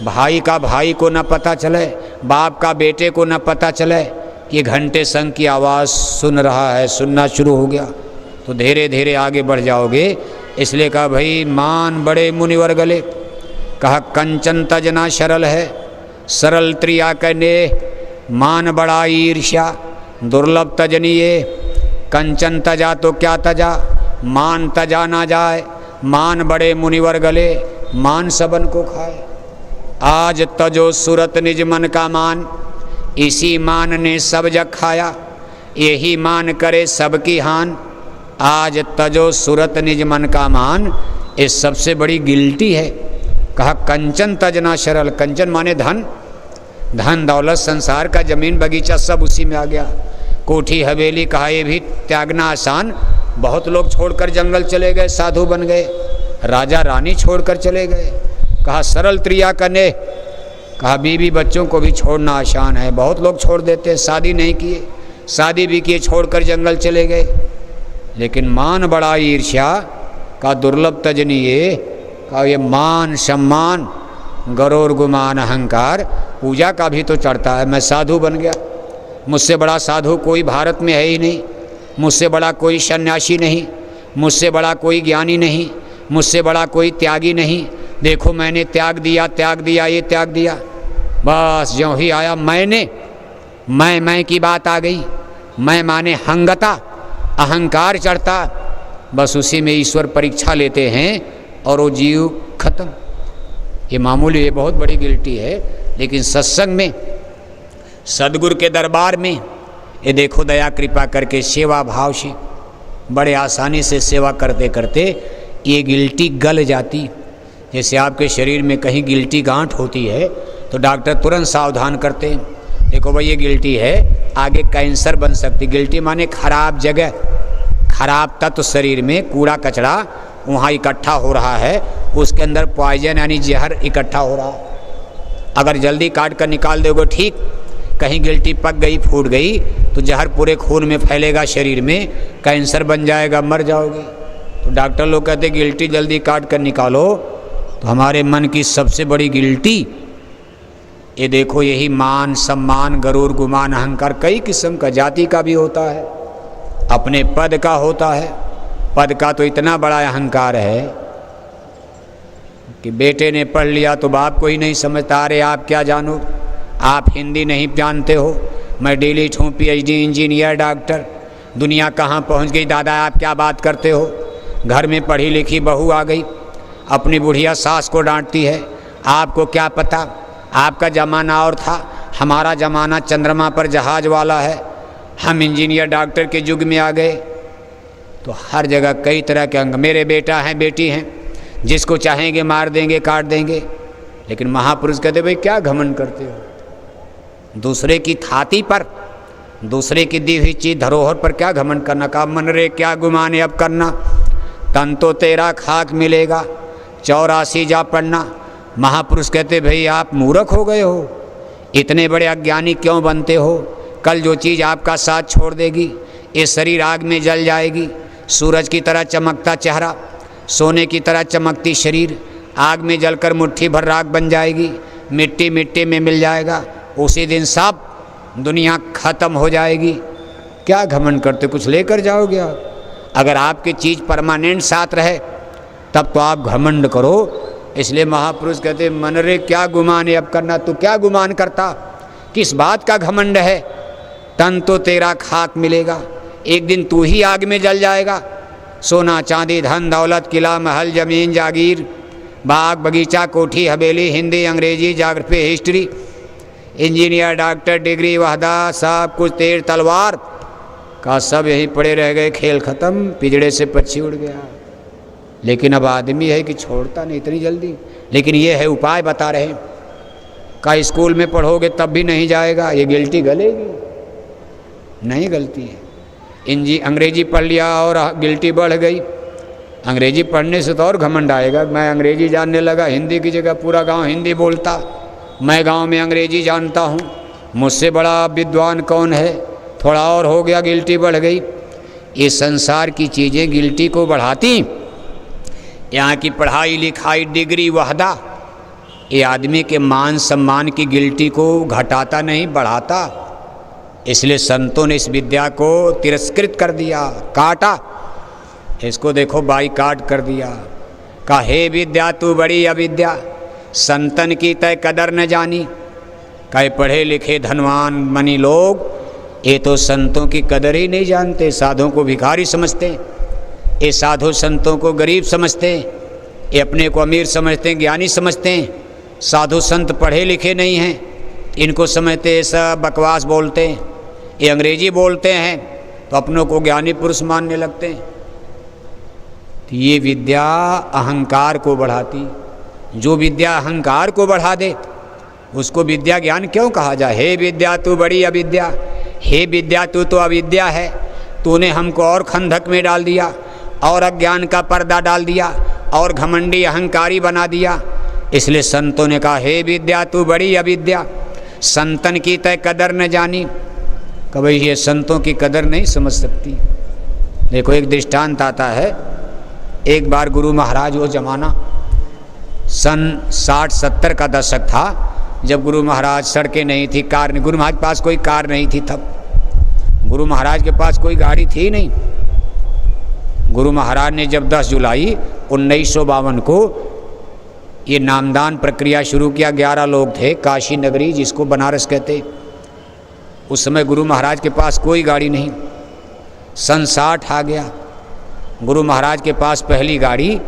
[SPEAKER 1] भाई का भाई को न पता चले, बाप का बेटे को न पता चले कि घंटे संग की आवाज़ सुन रहा है, सुनना शुरू हो गया तो धीरे धीरे आगे बढ़ जाओगे। इसलिए कहा भाई मान बड़े मुनिवर गले, कहा कंचन तजना सरल है, सरल त्रिया कने, मान बड़ा ईर्ष्या दुर्लभ तजनीय। कंचन तजा तो क्या तजा, मान तजा ना जाए, मान बड़े मुनिवर गले, मान सबन को खाए। आज तजो सूरत निज मन का मान, इसी मान ने सब जग खाया, यही मान करे सबकी हान। आज तजो सूरत निज मन का मान, ये सबसे बड़ी गिल्टी है। कहा कंचन तजना सरल, कंचन माने धन, धन दौलत संसार का जमीन बगीचा सब उसी में आ गया। कोठी हवेली, कहा ये भी त्यागना आसान, बहुत लोग छोड़कर जंगल चले गए, साधु बन गए, राजा रानी छोड़कर चले गए। कहा सरल त्रिया कने, कहा बीवी बच्चों को भी छोड़ना आसान है, बहुत लोग छोड़ देते हैं, शादी नहीं किए, शादी भी किए छोड़कर जंगल चले गए। लेकिन मान बड़ा ईर्ष्या का दुर्लभ तजनीय, का ये मान सम्मान गौर गुमान अहंकार पूजा का भी तो चढ़ता है। मैं साधु बन गया, मुझसे बड़ा साधु कोई भारत में है ही नहीं, मुझसे बड़ा कोई सन्यासी नहीं, मुझसे बड़ा कोई ज्ञानी नहीं, मुझसे बड़ा कोई त्यागी नहीं। देखो मैंने त्याग दिया, त्याग दिया, ये त्याग दिया, बस ज्यों ही आया मैंने, मैं की बात आ गई, मैं माने हंगता, अहंकार चढ़ता, बस उसी में ईश्वर परीक्षा लेते हैं और वो जीव खत्म। ये मामूली, ये बहुत बड़ी गिल्टी है। लेकिन सत्संग में, सदगुरु के दरबार में, ये देखो दया कृपा करके सेवा भाव से बड़े आसानी से सेवा करते करते ये गिल्टी गल जाती। जैसे आपके शरीर में कहीं गिल्टी गांठ होती है तो डॉक्टर तुरंत सावधान करते हैं, देखो भाई ये गिल्टी है, आगे कैंसर बन सकती। गिल्टी माने खराब जगह, खराब तत्व शरीर में, कूड़ा कचरा वहाँ इकट्ठा हो रहा है, उसके अंदर पॉइजन यानी जहर इकट्ठा हो रहा है। अगर जल्दी काट कर निकाल दोगे ठीक, कहीं गिल्टी पक गई, फूट गई तो जहर पूरे खून में फैलेगा, शरीर में कैंसर बन जाएगा, मर जाओगे। तो डॉक्टर लोग कहते गिल्टी जल्दी काट कर निकालो। तो हमारे मन की सबसे बड़ी गिल्टी ये देखो, यही मान सम्मान गरूर गुमान अहंकार, कई किस्म का, जाति का भी होता है, अपने पद का होता है। पद का तो इतना बड़ा अहंकार है कि बेटे ने पढ़ लिया तो बाप को ही नहीं समझता, अरे आप क्या जानो, आप हिंदी नहीं जानते हो, मैं डीलिट हूँ, PhD इंजीनियर डॉक्टर, दुनिया कहाँ पहुँच गई दादा, आप क्या बात करते हो। घर में पढ़ी लिखी बहू आ गई, अपनी बुढ़िया सास को डांटती है, आपको क्या पता, आपका ज़माना और था, हमारा ज़माना चंद्रमा पर जहाज वाला है, हम इंजीनियर डॉक्टर के युग में आ गए। तो हर जगह कई तरह के अंग, मेरे बेटा हैं बेटी हैं, जिसको चाहेंगे मार देंगे काट देंगे। लेकिन महापुरुष कहते भाई क्या घमंड करते हो, दूसरे की थाती पर, दूसरे की दी हुई चीज धरोहर पर क्या घमंड करना। का मन रे क्या गुमाने अब करना, तन तो तेरा खाक मिलेगा, 84 जा पढ़ना। महापुरुष कहते भाई आप मूर्ख हो गए हो, इतने बड़े अज्ञानी क्यों बनते हो। कल जो चीज़ आपका साथ छोड़ देगी, ये शरीर आग में जल जाएगी। सूरज की तरह चमकता चेहरा, सोने की तरह चमकती शरीर, आग में जलकर मुट्ठी भर राख बन जाएगी, मिट्टी मिट्टी में मिल जाएगा। उसी दिन सब दुनिया खत्म हो जाएगी। क्या घमंड करते, कुछ लेकर जाओगे आप। अगर आपकी चीज़ परमानेंट साथ रहे तब तो आप घमंड करो। इसलिए महापुरुष कहते मन रे क्या गुमान है अब करना। तू क्या गुमान करता, किस बात का घमंड है। तन तो तेरा खाक मिलेगा, एक दिन तू ही आग में जल जाएगा। सोना चांदी धन दौलत किला महल जमीन जागीर, बाग बगीचा कोठी हवेली, हिंदी अंग्रेजी जाग्रफी हिस्ट्री, इंजीनियर डॉक्टर डिग्री वहदा, सब कुछ तीर तलवार का सब यहीं पड़े रह गए। खेल खत्म, पिजड़े से पक्षी उड़ गया। लेकिन अब आदमी है कि छोड़ता नहीं इतनी जल्दी। लेकिन ये है उपाय बता रहे हैं, का स्कूल में पढ़ोगे तब भी नहीं जाएगा, ये गिल्टी गलेगी नहीं गलती है। अंग्रेजी पढ़ लिया और गिल्टी बढ़ गई। अंग्रेजी पढ़ने से तो और घमंड आएगा, मैं अंग्रेजी जानने लगा, हिंदी की जगह पूरा गांव हिंदी बोलता, मैं गांव में अंग्रेजी जानता हूँ, मुझसे बड़ा विद्वान कौन है। थोड़ा और हो गया, गिल्टी बढ़ गई। ये संसार की चीज़ें गिल्टी को बढ़ाती। यहाँ की पढ़ाई लिखाई डिग्री वहदा ये आदमी के मान सम्मान की गिल्टी को घटाता नहीं बढ़ाता। इसलिए संतों ने इस विद्या को तिरस्कृत कर दिया, काटा। इसको देखो बाईकाट कर दिया। का हे विद्या तू बड़ी अविद्या, संतन की तय कदर न जानी। कहे पढ़े लिखे धनवान मनी लोग ये तो संतों की कदर ही नहीं जानते, साधुओं को भिखारी समझते हैं। ये साधु संतों को गरीब समझते हैं, ये अपने को अमीर समझते हैं, ज्ञानी समझते हैं। साधु संत पढ़े लिखे नहीं हैं, इनको समझते सब बकवास बोलते हैं। ये अंग्रेजी बोलते हैं तो अपनों को ज्ञानी पुरुष मानने लगते हैं। तो ये विद्या अहंकार को बढ़ाती। जो विद्या अहंकार को बढ़ा दे उसको विद्या ज्ञान क्यों कहा जाए। हे विद्या तू बड़ी अविद्या, हे विद्या तू तो अविद्या है, तूने हमको और खंधक में डाल दिया और अज्ञान का पर्दा डाल दिया और घमंडी अहंकारी बना दिया। इसलिए संतों ने कहा हे विद्या तू बड़ी अविद्या, संतन की तय कदर न जानी। कभी ये संतों की कदर नहीं समझ सकती। देखो एक दृष्टांत आता है, एक बार गुरु महाराज, वो जमाना सन 60-70 का दशक था, जब गुरु महाराज, सड़कें नहीं थी, कार नहीं, गुरु महाराज के पास कोई कार नहीं थी तब, गुरु महाराज के पास कोई गाड़ी थी नहीं। गुरु महाराज ने जब 10 जुलाई 1952 को ये नामदान प्रक्रिया शुरू किया, 11 लोग थे, काशी नगरी जिसको बनारस कहते। उस समय गुरु महाराज के पास कोई गाड़ी नहीं। सन 60 आ गया, गुरु महाराज के पास पहली गाड़ी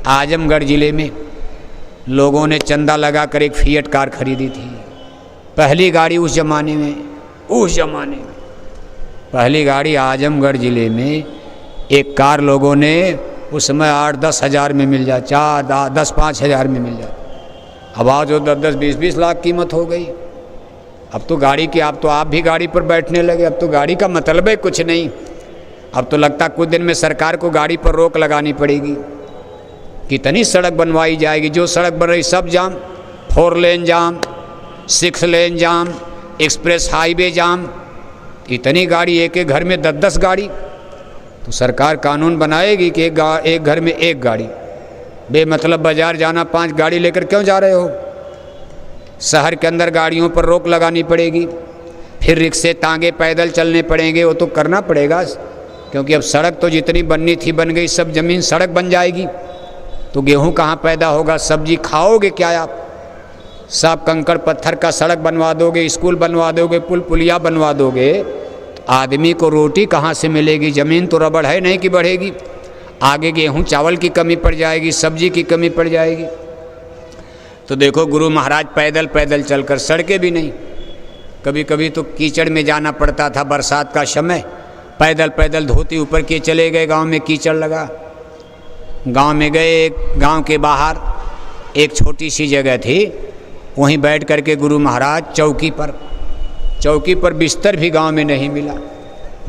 [SPEAKER 1] आजमगढ़ ज़िले में लोगों ने चंदा लगाकर एक फिएट कार खरीदी थी। पहली गाड़ी उस जमाने में पहली गाड़ी आजमगढ़ ज़िले में एक कार लोगों ने उस समय 8-10 हज़ार में मिल जाए, 4-10-5 हज़ार में मिल जाए। अब आज जो 10-20 लाख कीमत हो गई। अब तो गाड़ी की, अब तो आप भी गाड़ी पर बैठने लगे, अब तो गाड़ी का मतलब है कुछ नहीं। अब तो लगता कुछ दिन में सरकार को गाड़ी पर रोक लगानी पड़ेगी। कितनी सड़क बनवाई जाएगी, जो सड़क बन रही सब जाम, 4 लेन जाम, 6 लेन जाम, एक्सप्रेस हाईवे जाम, इतनी गाड़ी, एक एक घर में 10-10 गाड़ी। तो सरकार कानून बनाएगी कि एक घर में एक गाड़ी। बेमतलब बाजार जाना 5 गाड़ी लेकर क्यों जा रहे हो। शहर के अंदर गाड़ियों पर रोक लगानी पड़ेगी, फिर रिक्शे तांगे पैदल चलने पड़ेंगे, वो तो करना पड़ेगा। क्योंकि अब सड़क तो जितनी बननी थी बन गई, सब ज़मीन सड़क बन जाएगी तो गेहूं कहाँ पैदा होगा, सब्जी खाओगे क्या आप। सब कंकड़ पत्थर का सड़क बनवा दोगे, स्कूल बनवा दोगे, पुल पुलिया बनवा दोगे, तो आदमी को रोटी कहाँ से मिलेगी, ज़मीन तो रबड़ है नहीं कि बढ़ेगी, आगे गेहूँ चावल की कमी पड़ जाएगी, सब्जी की कमी पड़ जाएगी। तो देखो गुरु महाराज पैदल पैदल चलकर, सड़कें भी नहीं, कभी कभी तो कीचड़ में जाना पड़ता था, बरसात का समय, पैदल पैदल धोती ऊपर किए चले गए। गांव में कीचड़ लगा, गांव में गए, गांव के बाहर एक छोटी सी जगह थी, वहीं बैठ करके गुरु महाराज चौकी पर बिस्तर भी गांव में नहीं मिला,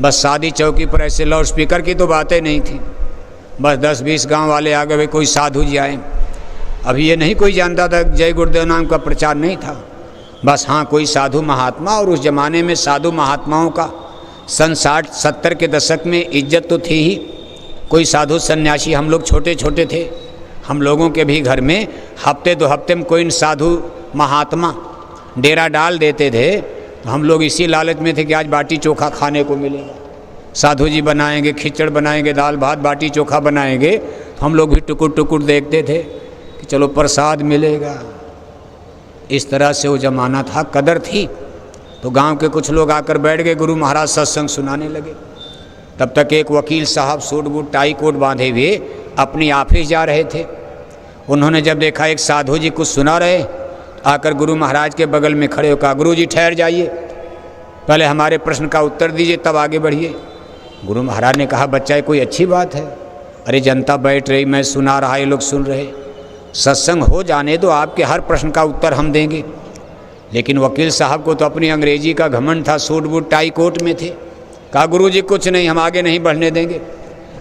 [SPEAKER 1] बस सादी चौकी पर, ऐसे लाउड स्पीकर की तो बातें नहीं थी, बस 10-20 गांव वाले आ गए, कोई साधु जी आए। अभी ये नहीं कोई जानता था, जय गुरुदेव नाम का प्रचार नहीं था, बस हाँ कोई साधु महात्मा, और उस ज़माने में साधु महात्माओं का सन 60-70 के दशक में इज्जत तो थी ही। कोई साधु सन्यासी, हम लोग छोटे छोटे थे, हम लोगों के भी घर में हफ्ते 2 हफ्ते में कोई साधु महात्मा डेरा डाल देते थे, तो हम लोग इसी लालच में थे कि आज बाटी चोखा खाने को मिलेगा, साधु जी बनाएंगे, खिचड़ बनाएंगे, दाल भात बाटी चोखा बनाएंगे, तो हम लोग भी टुकुर टुकुर देखते थे कि चलो प्रसाद मिलेगा। इस तरह से वो ज़माना था, कदर थी। तो गांव के कुछ लोग आकर बैठ गए, गुरु महाराज सत्संग सुनाने लगे। तब तक एक वकील साहब सूट बूट टाई कोट बांधे हुए अपनी ऑफिस जा रहे थे। उन्होंने जब देखा एक साधु जी कुछ सुना रहे, आकर गुरु महाराज के बगल में खड़े होकर, गुरु जी ठहर जाइए, पहले हमारे प्रश्न का उत्तर दीजिए तब आगे बढ़िए। गुरु महाराज ने कहा, बच्चा ये कोई अच्छी बात है, अरे जनता बैठ रही, मैं सुना रहा, ये लोग सुन रहे, सत्संग हो जाने दो, आपके हर प्रश्न का उत्तर हम देंगे। लेकिन वकील साहब को तो अपनी अंग्रेजी का घमंड था, सूट बूट टाई कोट में थे। कहा, गुरु जी कुछ नहीं, हम आगे नहीं बढ़ने देंगे,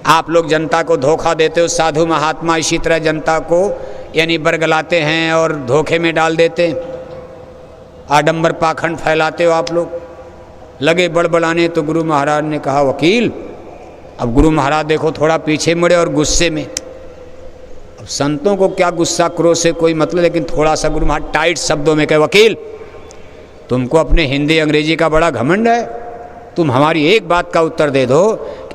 [SPEAKER 1] आप लोग जनता को धोखा देते हो, साधु महात्मा इसी तरह जनता को यानी बरगलाते हैं और धोखे में डाल देते हैं, आडंबर पाखंड फैलाते हो आप लोग। लगे बड़बड़ाने। तो गुरु महाराज ने कहा, वकील, अब गुरु महाराज देखो थोड़ा पीछे मुड़े और गुस्से में, अब संतों को क्या गुस्सा क्रोध से कोई मतलब, लेकिन थोड़ा सा गुरु महाराज टाइट शब्दों में कहे, वकील तुमको अपने हिंदी अंग्रेजी का बड़ा घमंड है, तुम हमारी एक बात का उत्तर दे दो,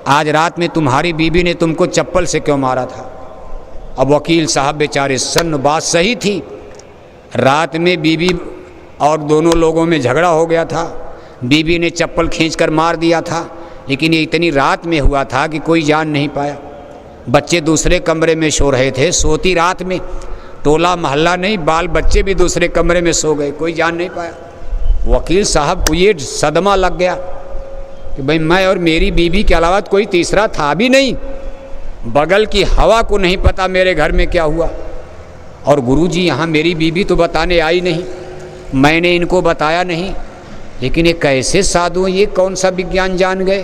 [SPEAKER 1] आज रात में तुम्हारी बीबी ने तुमको चप्पल से क्यों मारा था। अब वकील साहब बेचारे सन्न, बात सही थी, रात में बीबी और दोनों लोगों में झगड़ा हो गया था, बीबी ने चप्पल खींचकर मार दिया था, लेकिन ये इतनी रात में हुआ था कि कोई जान नहीं पाया। बच्चे दूसरे कमरे में सो रहे थे, सोती रात में, टोला मोहल्ला नहीं, बाल बच्चे भी दूसरे कमरे में सो गए, कोई जान नहीं पाया। वकील साहब को ये सदमा लग गया कि भाई मैं और मेरी बीबी के अलावा कोई तीसरा था भी नहीं, बगल की हवा को नहीं पता मेरे घर में क्या हुआ, और गुरुजी यहाँ मेरी बीबी तो बताने आई नहीं, मैंने इनको बताया नहीं, लेकिन ये कैसे साधु, ये कौन सा विज्ञान जान गए।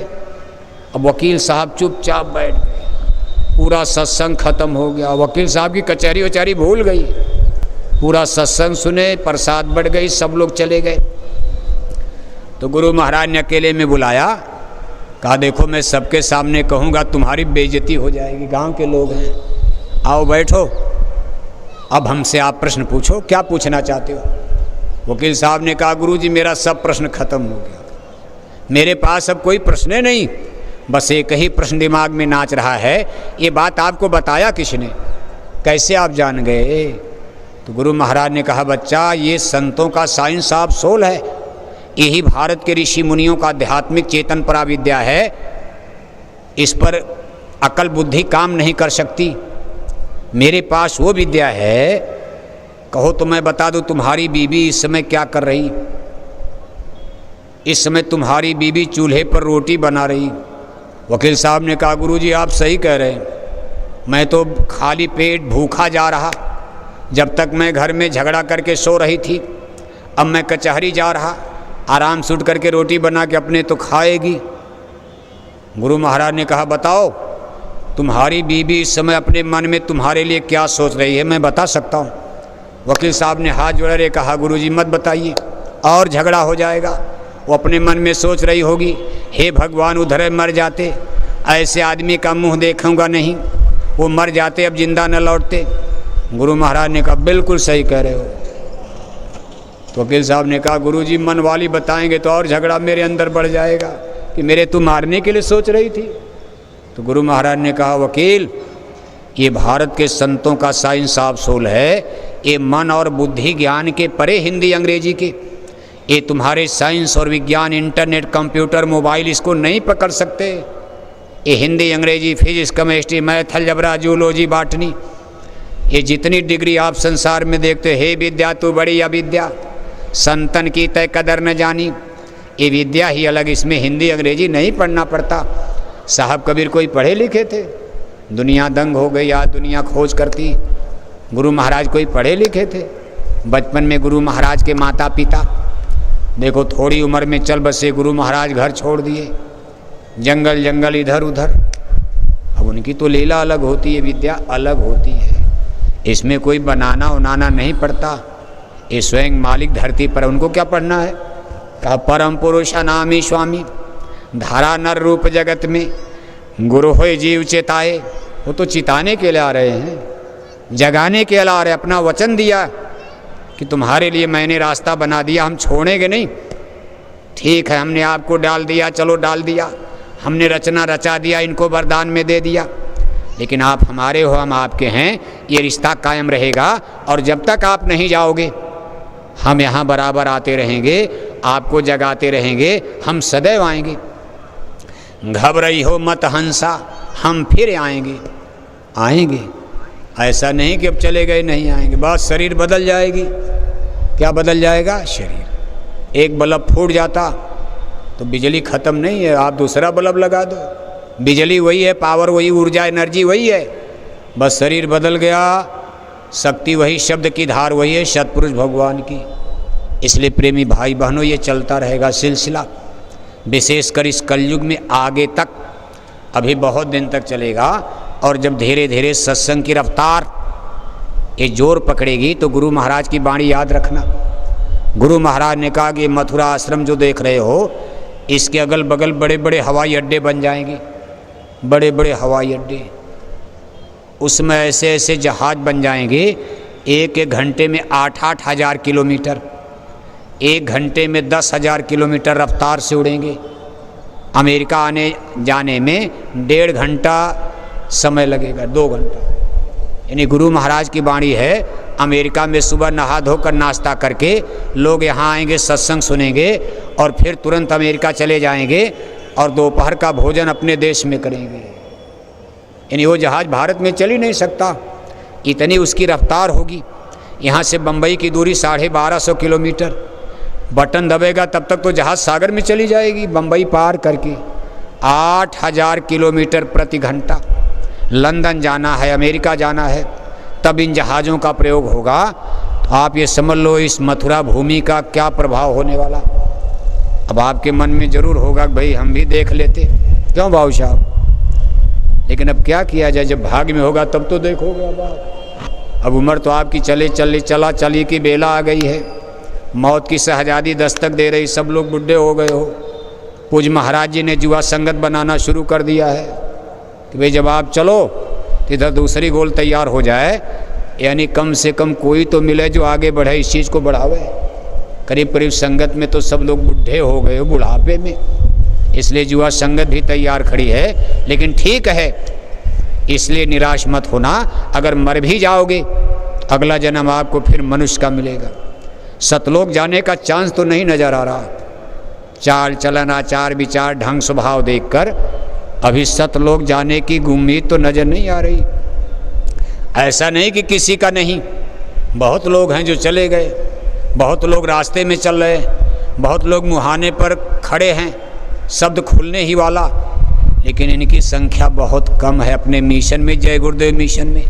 [SPEAKER 1] अब वकील साहब चुपचाप बैठ गए, पूरा सत्संग खत्म हो गया, वकील साहब की कचहरी वचहरी भूल गई, पूरा सत्संग सुने, प्रसाद बढ़ गई, सब लोग चले गए। तो गुरु महाराज ने अकेले में बुलाया, कहा देखो मैं सबके सामने कहूँगा तुम्हारी बेइज्जती हो जाएगी, गांव के लोग हैं, आओ बैठो, अब हमसे आप प्रश्न पूछो, क्या पूछना चाहते हो। वकील साहब ने कहा, गुरुजी मेरा सब प्रश्न खत्म हो गया, मेरे पास अब कोई प्रश्न नहीं, बस एक ही प्रश्न दिमाग में नाच रहा है, ये बात आपको बताया किसने, कैसे आप जान गए। तो गुरु महाराज ने कहा, बच्चा ये संतों का साइंस ऑफ सोल है, यही भारत के ऋषि मुनियों का आध्यात्मिक चेतन पराविद्या है, इस पर अकल बुद्धि काम नहीं कर सकती, मेरे पास वो विद्या है। कहो तो मैं बता दूं तुम्हारी बीबी इस समय क्या कर रही। इस समय तुम्हारी बीबी चूल्हे पर रोटी बना रही। वकील साहब ने कहा, गुरुजी आप सही कह रहे हैं, मैं तो खाली पेट भूखा जा रहा, जब तक मैं घर में झगड़ा करके सो रही थी, अब मैं कचहरी जा रहा, आराम से उठ करके रोटी बना के अपने तो खाएगी। गुरु महाराज ने कहा, बताओ तुम्हारी बीबी इस समय अपने मन में तुम्हारे लिए क्या सोच रही है, मैं बता सकता हूँ। वकील साहब ने हाथ जोड़े रहे, कहा, गुरुजी मत बताइए और झगड़ा हो जाएगा। वो अपने मन में सोच रही होगी, हे भगवान उधर मर जाते, ऐसे आदमी का मुंह देखूंगा नहीं, वो मर जाते अब जिंदा न लौटते। गुरु महाराज ने कहा, बिल्कुल सही कह रहे हो। तो वकील साहब ने कहा, गुरुजी मन वाली बताएंगे तो और झगड़ा मेरे अंदर बढ़ जाएगा कि मेरे तू मारने के लिए सोच रही थी। तो गुरु महाराज ने कहा, वकील ये भारत के संतों का साइंस ऑफ सोल है, ये मन और बुद्धि ज्ञान के परे हिंदी अंग्रेजी के, ये तुम्हारे साइंस और विज्ञान, इंटरनेट, कंप्यूटर, मोबाइल इसको नहीं पकड़ सकते। ये हिंदी, अंग्रेजी, physics, chemistry, math, algebra, zoology, botany, ये जितनी डिग्री आप संसार में देखते, हे विद्या तू बड़ी अविद्या, संतन की तय कदर न जानी, ये विद्या ही अलग, इसमें हिंदी अंग्रेजी नहीं पढ़ना पड़ता। साहब कबीर कोई पढ़े लिखे थे, दुनिया दंग हो गई, आज दुनिया खोज करती। गुरु महाराज कोई पढ़े लिखे थे। बचपन में गुरु महाराज के माता पिता देखो थोड़ी उम्र में चल बसे, गुरु महाराज घर छोड़ दिए, जंगल जंगल इधर उधर। अब उनकी तो लीला अलग होती है, विद्या अलग होती है, इसमें कोई बनाना उनाना नहीं पड़ता। ये स्वयं मालिक धरती पर, उनको क्या पढ़ना है? कहा परम पुरुष अनामी स्वामी, धारा नर रूप जगत में, गुरु होय जीव चेताए। वो तो चिताने के लिए आ रहे हैं, जगाने के लिए आ रहे। अपना वचन दिया कि तुम्हारे लिए मैंने रास्ता बना दिया, हम छोड़ेंगे नहीं। ठीक है, हमने आपको डाल दिया, चलो डाल दिया, हमने रचना रचा दिया, इनको वरदान में दे दिया, लेकिन आप हमारे हो, हम आपके हैं, ये रिश्ता कायम रहेगा। और जब तक आप नहीं जाओगे हम यहाँ बराबर आते रहेंगे, आपको जगाते रहेंगे, हम सदैव आएंगे। घबराई हो मत हंसा, हम फिर आएंगे। आएंगे, ऐसा नहीं कि अब चले गए नहीं आएंगे, बस शरीर बदल जाएगी। क्या बदल जाएगा? शरीर। एक बल्ब फूट जाता तो बिजली ख़त्म नहीं है, आप दूसरा बल्ब लगा दो, बिजली वही है, पावर वही, ऊर्जा एनर्जी वही है, बस शरीर बदल गया, शक्ति वही, शब्द की धार वही है, सतपुरुष भगवान की। इसलिए प्रेमी भाई बहनों, ये चलता रहेगा सिलसिला, विशेषकर इस कलयुग में आगे तक, अभी बहुत दिन तक चलेगा। और जब धीरे धीरे सत्संग की रफ्तार ये जोर पकड़ेगी तो गुरु महाराज की वाणी याद रखना। गुरु महाराज ने कहा कि मथुरा आश्रम जो देख रहे हो, इसके अगल बगल बड़े बड़े हवाई अड्डे बन जाएंगे, बड़े बड़े हवाई अड्डे, उसमें ऐसे ऐसे जहाज बन जाएंगे, एक एक घंटे में 8-8 हज़ार किलोमीटर, एक घंटे में 10,000 किलोमीटर रफ्तार से उड़ेंगे। अमेरिका आने जाने में 1.5 घंटा समय लगेगा, 2 घंटा। यानी गुरु महाराज की वाणी है, अमेरिका में सुबह नहा धोकर नाश्ता करके लोग यहाँ आएंगे, सत्संग सुनेंगे और फिर तुरंत अमेरिका चले जाएंगे और दोपहर का भोजन अपने देश में करेंगे। यानी वो जहाज़ भारत में चल ही नहीं सकता, इतनी उसकी रफ्तार होगी। यहाँ से बम्बई की दूरी 1250 किलोमीटर, बटन दबेगा तब तक तो जहाज़ सागर में चली जाएगी, बम्बई पार करके। 8,000 किलोमीटर प्रति घंटा। लंदन जाना है, अमेरिका जाना है, तब इन जहाज़ों का प्रयोग होगा। तो आप ये समझ लो इस मथुरा भूमि का क्या प्रभाव होने वाला। अब आपके मन में जरूर होगा कि भाई हम भी देख लेते, क्यों बाबू साहब, लेकिन अब क्या किया जाए, जब भाग्य में होगा तब तो देखोगे। अब उम्र तो आपकी चली की बेला आ गई है, मौत की शहजादी दस्तक दे रही, सब लोग बुढ़े हो गए हो। पूज महाराज जी ने जुआ संगत बनाना शुरू कर दिया है कि भाई जब आप चलो तो इधर दूसरी गोल तैयार हो जाए, यानी कम से कम कोई तो मिले जो आगे बढ़े, इस चीज़ को बढ़ावे। करीब करीब संगत में तो सब लोग बुढ़े हो गए हो, बुढ़ापे में, इसलिए जुआ संगत भी तैयार खड़ी है। लेकिन ठीक है, इसलिए निराश मत होना, अगर मर भी जाओगे अगला जन्म आपको फिर मनुष्य का मिलेगा। सतलोक जाने का चांस तो नहीं नज़र आ रहा, चाल चलन आचार विचार ढंग स्वभाव देखकर अभी सतलोक जाने की उम्मीद तो नज़र नहीं आ रही। ऐसा नहीं कि किसी का नहीं, बहुत लोग हैं जो चले गए, बहुत लोग रास्ते में चल रहे, बहुत लोग मुहाने पर खड़े हैं, शब्द खुलने ही वाला, लेकिन इनकी संख्या बहुत कम है। अपने मिशन में, जय गुरुदेव मिशन में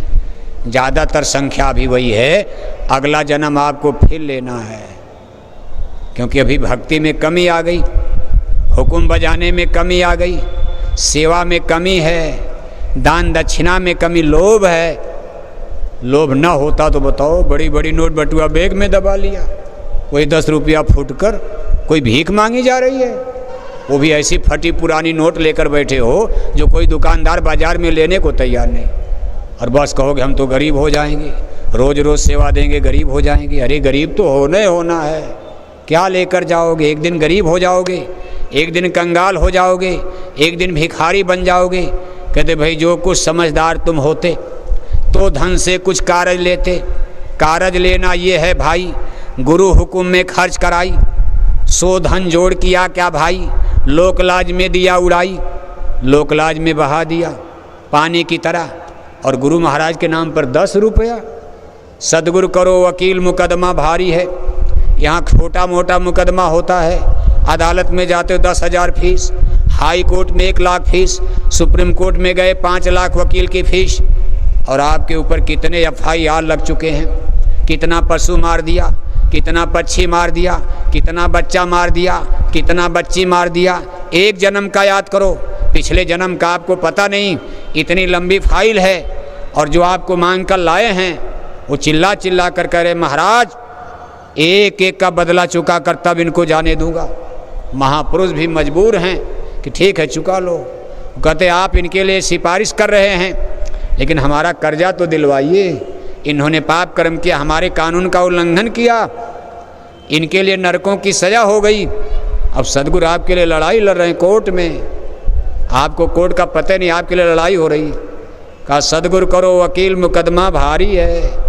[SPEAKER 1] ज़्यादातर संख्या अभी वही है। अगला जन्म आपको फिर लेना है, क्योंकि अभी भक्ति में कमी आ गई, हुक्म बजाने में कमी आ गई, सेवा में कमी है, दान दक्षिणा में कमी, लोभ है। लोभ न होता तो बताओ, बड़ी बड़ी नोट बटुआ बैग में दबा लिया, कोई 10 रुपया फूटकर कोई भीख मांगी जा रही है, वो भी ऐसी फटी पुरानी नोट लेकर बैठे हो जो कोई दुकानदार बाजार में लेने को तैयार नहीं। और बस कहोगे हम तो गरीब हो जाएंगे, रोज़ रोज़ सेवा देंगे, गरीब हो जाएंगे। अरे गरीब तो होना है, क्या लेकर जाओगे? एक दिन गरीब हो जाओगे, एक दिन कंगाल हो जाओगे, एक दिन भिखारी बन जाओगे। कहते भाई जो कुछ समझदार तुम होते तो धन से कुछ कारज लेते। कारज लेना ये है भाई, गुरु हुक्म में खर्च कराई, सो धन जोड़ किया क्या भाई, लोकलाज में दिया उड़ाई, लोकलाज में बहा दिया पानी की तरह। और गुरु महाराज के नाम पर 10 रुपया। सदगुरु करो वकील मुकदमा भारी है। यहाँ छोटा मोटा मुकदमा होता है, अदालत में जाते हो 10,000 फीस, हाई कोर्ट में 1 लाख फीस, सुप्रीम कोर्ट में गए 5 लाख वकील की फीस। और आपके ऊपर कितने FIR लग चुके हैं, कितना पशु मार दिया, कितना पक्षी मार दिया, कितना बच्चा मार दिया, कितना बच्ची मार दिया। एक जन्म का याद करो, पिछले जन्म का आपको पता नहीं। इतनी लंबी फाइल है। और जो आपको मांग कर लाए हैं वो चिल्ला चिल्ला कर कह रहे महाराज एक एक का बदला चुका कर तब इनको जाने दूंगा। महापुरुष भी मजबूर हैं कि ठीक है चुका लो। कहते आप इनके लिए सिफारिश कर रहे हैं, लेकिन हमारा कर्जा तो दिलवाइए। इन्होंने पाप कर्म किया, हमारे कानून का उल्लंघन किया, इनके लिए नरकों की सजा हो गई। अब सदगुरु आपके लिए लड़ाई लड़ रहे हैं कोर्ट में, आपको कोर्ट का पता नहीं, आपके लिए लड़ाई हो रही। कहा सदगुरु करो वकील मुकदमा भारी है।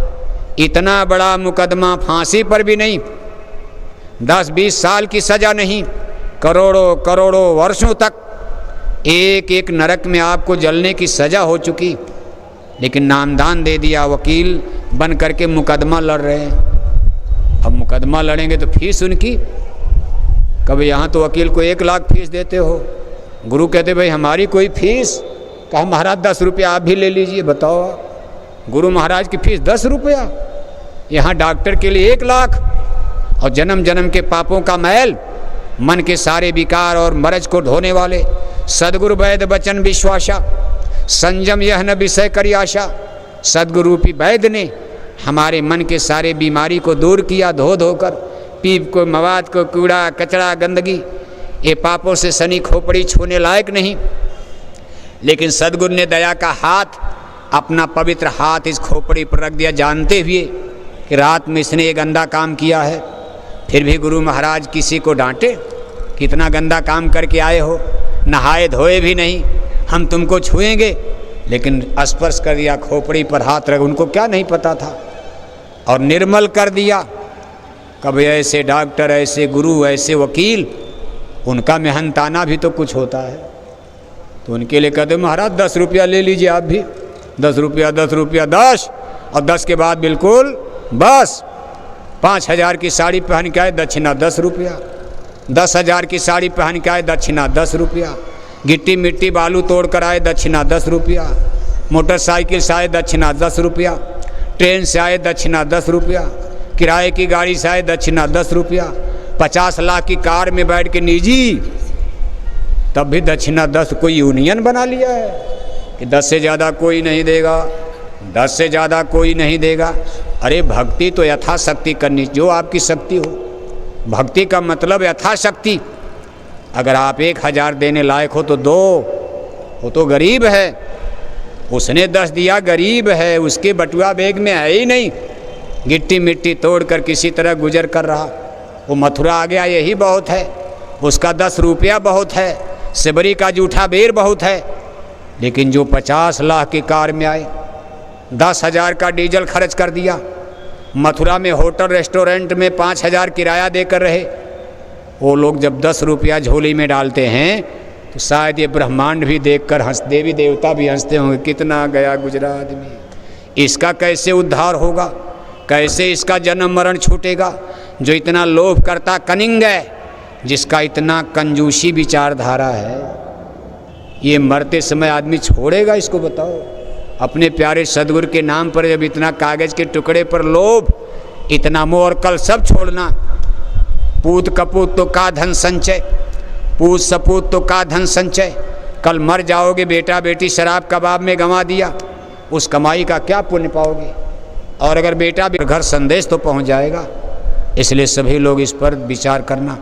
[SPEAKER 1] इतना बड़ा मुकदमा फांसी पर भी नहीं, 10-20 साल की सजा नहीं, करोड़ों करोड़ों वर्षों तक एक एक नरक में आपको जलने की सजा हो चुकी। लेकिन नामदान दे दिया, वकील बन करके मुकदमा लड़ रहे हैं। अब मुकदमा लड़ेंगे तो फीस उनकी, कभी यहाँ तो वकील को 1 लाख फीस देते हो। गुरु कहते भाई हमारी कोई फीस, कहा महाराज 10 रुपया आप भी ले लीजिए। बताओ गुरु महाराज की फीस 10 रुपया, यहाँ डॉक्टर के लिए 1 लाख। और जन्म जन्म के पापों का मैल, मन के सारे विकार और मरज को ढोने वाले सदगुरु वैद्य वचन विश्वासा, संयम यह न विषय करी आशा। सदगुरु रूपी वैद्य ने हमारे मन के सारे बीमारी को दूर किया, धो धोकर, पीप को, मवाद को, कूड़ा कचरा गंदगी, ये पापों से सनी खोपड़ी छूने लायक नहीं। लेकिन सदगुरु ने दया का हाथ, अपना पवित्र हाथ इस खोपड़ी पर रख दिया, जानते हुए कि रात में इसने ये गंदा काम किया है। फिर भी गुरु महाराज किसी को डांटे, कितना गंदा काम करके आए हो, नहाए धोए भी नहीं, हम तुमको छुएंगे। लेकिन स्पर्श कर दिया, खोपड़ी पर हाथ रख, उनको क्या नहीं पता था, और निर्मल कर दिया। कभी ऐसे डॉक्टर, ऐसे गुरु, ऐसे वकील, उनका मेहनताना भी तो कुछ होता है। तो उनके लिए कहते महाराज 10 रुपया ले लीजिए आप भी, 10 रुपया 10 रुपया 10, और 10 के बाद बिल्कुल बस 5,000 की साड़ी पहन के आए दक्षिणा 10 रुपया, 10,000 की साड़ी पहन के आए दक्षिणा 10 रुपया, गिट्टी मिट्टी बालू तोड़ कर आए दक्षिणा 10 रुपया, मोटरसाइकिल से आए दक्षिणा 10 रुपया, ट्रेन से आए दक्षिणा 10 रुपया, किराए की गाड़ी से आए दक्षिणा 10 रुपया, 50 लाख की कार में बैठ के निजी, तब भी दक्षिणा 10। कोई यूनियन बना लिया है कि 10 से ज़्यादा कोई नहीं देगा, 10 से ज़्यादा कोई नहीं देगा। अरे भक्ति तो यथाशक्ति करनी, जो आपकी शक्ति हो। भक्ति का मतलब यथाशक्ति। अगर आप 1,000 देने लायक हो तो दो, वो तो गरीब है, उसने 10 दिया, गरीब है, उसके बटुआ बैग में है ही नहीं, गिट्टी मिट्टी तोड़ कर किसी तरह गुजर कर रहा। वो मथुरा आ गया यही बहुत है, उसका 10 रुपया बहुत है, सिबरी का जूठा बेर बहुत है। लेकिन जो 50 लाख की कार में आए, 10,000 का डीजल खर्च कर दिया, मथुरा में होटल रेस्टोरेंट में 5,000 किराया देकर रहे, वो लोग जब 10 रुपया झोली में डालते हैं तो शायद ये ब्रह्मांड भी देखकर हंस, देवी देवता भी हंसते होंगे, कितना गया गुजरा आदमी, इसका कैसे उद्धार होगा, कैसे इसका जन्म मरण छूटेगा। जो इतना लोभ करता कनिंग है, जिसका इतना कंजूसी विचारधारा है, ये मरते समय आदमी छोड़ेगा इसको? बताओ। अपने प्यारे सदगुरु के नाम पर जब इतना कागज के टुकड़े पर लोभ, इतना मोह, और कल सब छोड़ना। पूत कपूत तो का धन संचय, पूत सपूत तो का धन संचय। कल मर जाओगे, बेटा बेटी शराब कबाब में गंवा दिया, उस कमाई का क्या पुण्य पाओगे? और अगर बेटा भी घर संदेश तो पहुंच जाएगा। इसलिए सभी लोग इस पर विचार करना।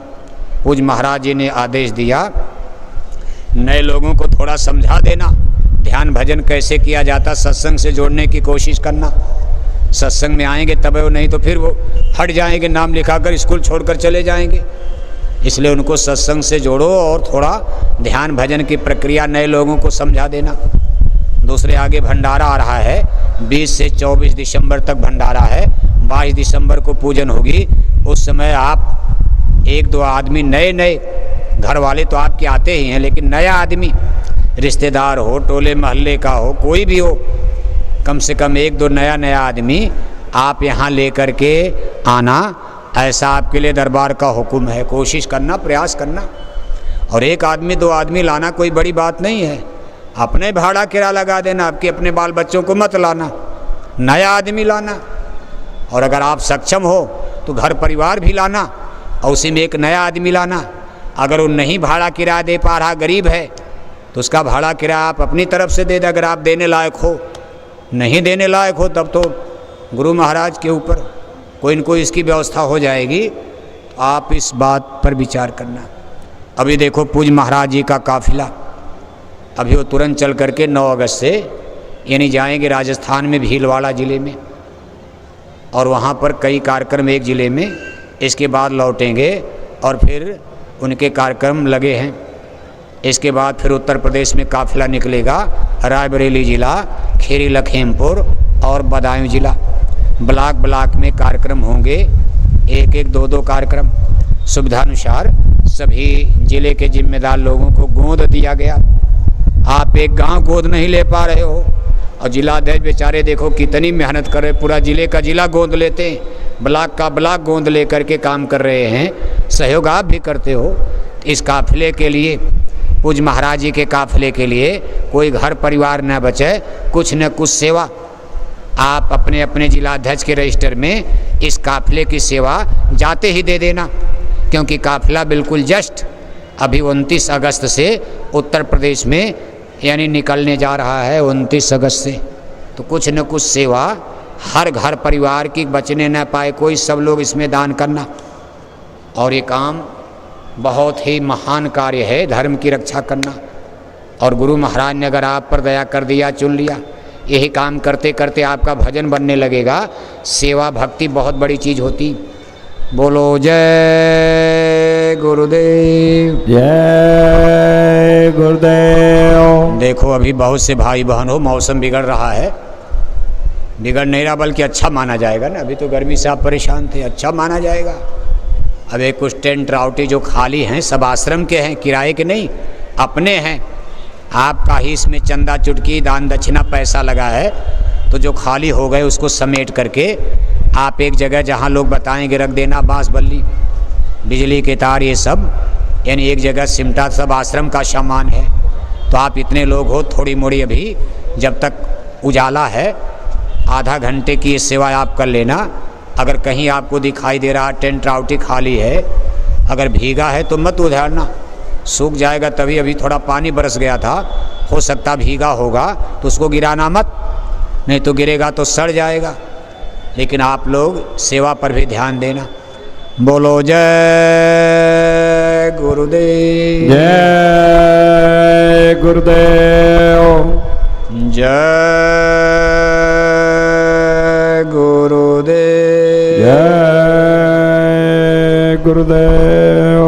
[SPEAKER 1] पूज्य महाराज जी ने आदेश दिया, नए लोगों को थोड़ा समझा देना, ध्यान भजन कैसे किया जाता, सत्संग से जोड़ने की कोशिश करना। सत्संग में आएंगे तब वो, नहीं तो फिर वो हट जाएंगे, नाम लिखाकर स्कूल छोड़कर चले जाएंगे। इसलिए उनको सत्संग से जोड़ो और थोड़ा ध्यान भजन की प्रक्रिया नए लोगों को समझा देना। दूसरे आगे भंडारा आ रहा है, 20 से 24 दिसंबर तक भंडारा है, 22 दिसंबर को पूजन होगी। उस समय आप एक दो आदमी नए नए, घर वाले तो आपके आते ही हैं, लेकिन नया आदमी, रिश्तेदार हो, टोले मोहल्ले का हो, कोई भी हो, कम से कम एक दो नया आदमी आप यहाँ लेकर के आना, ऐसा आपके लिए दरबार का हुक्म है। कोशिश करना, प्रयास करना। और एक आदमी दो आदमी लाना कोई बड़ी बात नहीं है, अपने भाड़ा किराया लगा देना, आपके अपने बाल बच्चों को मत लाना, नया आदमी लाना। और अगर आप सक्षम हो तो घर परिवार भी लाना और उसी में एक नया आदमी लाना। अगर वो नहीं भाड़ा किराया दे पा रहा, गरीब है, तो उसका भाड़ा किराया आप अपनी तरफ से दे दें, अगर आप देने लायक हो। नहीं देने लायक हो तब तो गुरु महाराज के ऊपर कोई न कोई इसकी व्यवस्था हो जाएगी। तो आप इस बात पर विचार करना। अभी देखो पूज महाराज जी का काफिला अभी वो तुरंत चल करके 9 अगस्त से यानी जाएंगे राजस्थान में भीलवाड़ा ज़िले में, और वहाँ पर कई कार्यक्रम एक ज़िले में, इसके बाद लौटेंगे और फिर उनके कार्यक्रम लगे हैं। इसके बाद फिर उत्तर प्रदेश में काफिला निकलेगा, रायबरेली ज़िला, खीरी लखीमपुर और बदायूं ज़िला। ब्लॉक ब्लॉक में कार्यक्रम होंगे, एक एक दो दो कार्यक्रम। सुविधानुसार सभी ज़िले के जिम्मेदार लोगों को गोद दिया गया। आप एक गांव गोद नहीं ले पा रहे हो, और जिलाध्यक्ष बेचारे देखो कितनी मेहनत कर रहे, पूरा ज़िले का ज़िला गोद लेते हैं, ब्लॉक का ब्लॉक गोद ले करके काम कर रहे हैं। सहयोग आप भी करते हो। इस काफिले के लिए, पूज महाराज जी के काफिले के लिए कोई घर परिवार न बचे, कुछ न कुछ सेवा आप अपने अपने जिलाध्यक्ष के रजिस्टर में इस काफिले की सेवा जाते ही दे देना, क्योंकि काफिला बिल्कुल जस्ट अभी 29 अगस्त से उत्तर प्रदेश में यानी निकलने जा रहा है, 29 अगस्त से। तो कुछ न कुछ सेवा हर घर परिवार की बचने न पाए कोई, सब लोग इसमें दान करना। और ये काम बहुत ही महान कार्य है, धर्म की रक्षा करना। और गुरु महाराज ने अगर आप पर दया कर दिया, चुन लिया, यही काम करते करते आपका भजन बनने लगेगा। सेवा भक्ति बहुत बड़ी चीज़ होती। बोलो जय गुरुदेव,
[SPEAKER 2] जय गुरुदेव।
[SPEAKER 1] देखो अभी बहुत से भाई बहन हो, मौसम बिगड़ रहा है, बिगड़ नहीं रहा बल्कि अच्छा माना जाएगा ना। अभी तो गर्मी से आप परेशान थे, अच्छा माना जाएगा। अब एक कुछ टेंट राउटी जो खाली हैं सब आश्रम के हैं, किराए के नहीं, अपने हैं। आपका ही इसमें चंदा चुटकी दान दक्षिणा पैसा लगा है, तो जो खाली हो गए उसको समेट करके आप एक जगह जहाँ लोग बताएंगे रख देना। बांस बल्ली, बिजली के तार, ये सब यानी एक जगह सिमटा, सब आश्रम का सामान है। तो आप इतने लोग हो, थोड़ी मोड़ी अभी जब तक उजाला है आधा घंटे की सेवा आप कर लेना। अगर कहीं आपको दिखाई दे रहा टेंट राउटी खाली है, अगर भीगा है तो मत उधारना, सूख जाएगा तभी। अभी थोड़ा पानी बरस गया था, हो सकता भीगा होगा तो उसको गिराना मत, नहीं तो गिरेगा तो सड़ जाएगा। लेकिन आप लोग सेवा पर भी ध्यान देना। बोलो जय गुरुदेव,
[SPEAKER 2] जय गुरुदेव,
[SPEAKER 1] जय गुरुदेव,
[SPEAKER 2] जय गुरुदेव।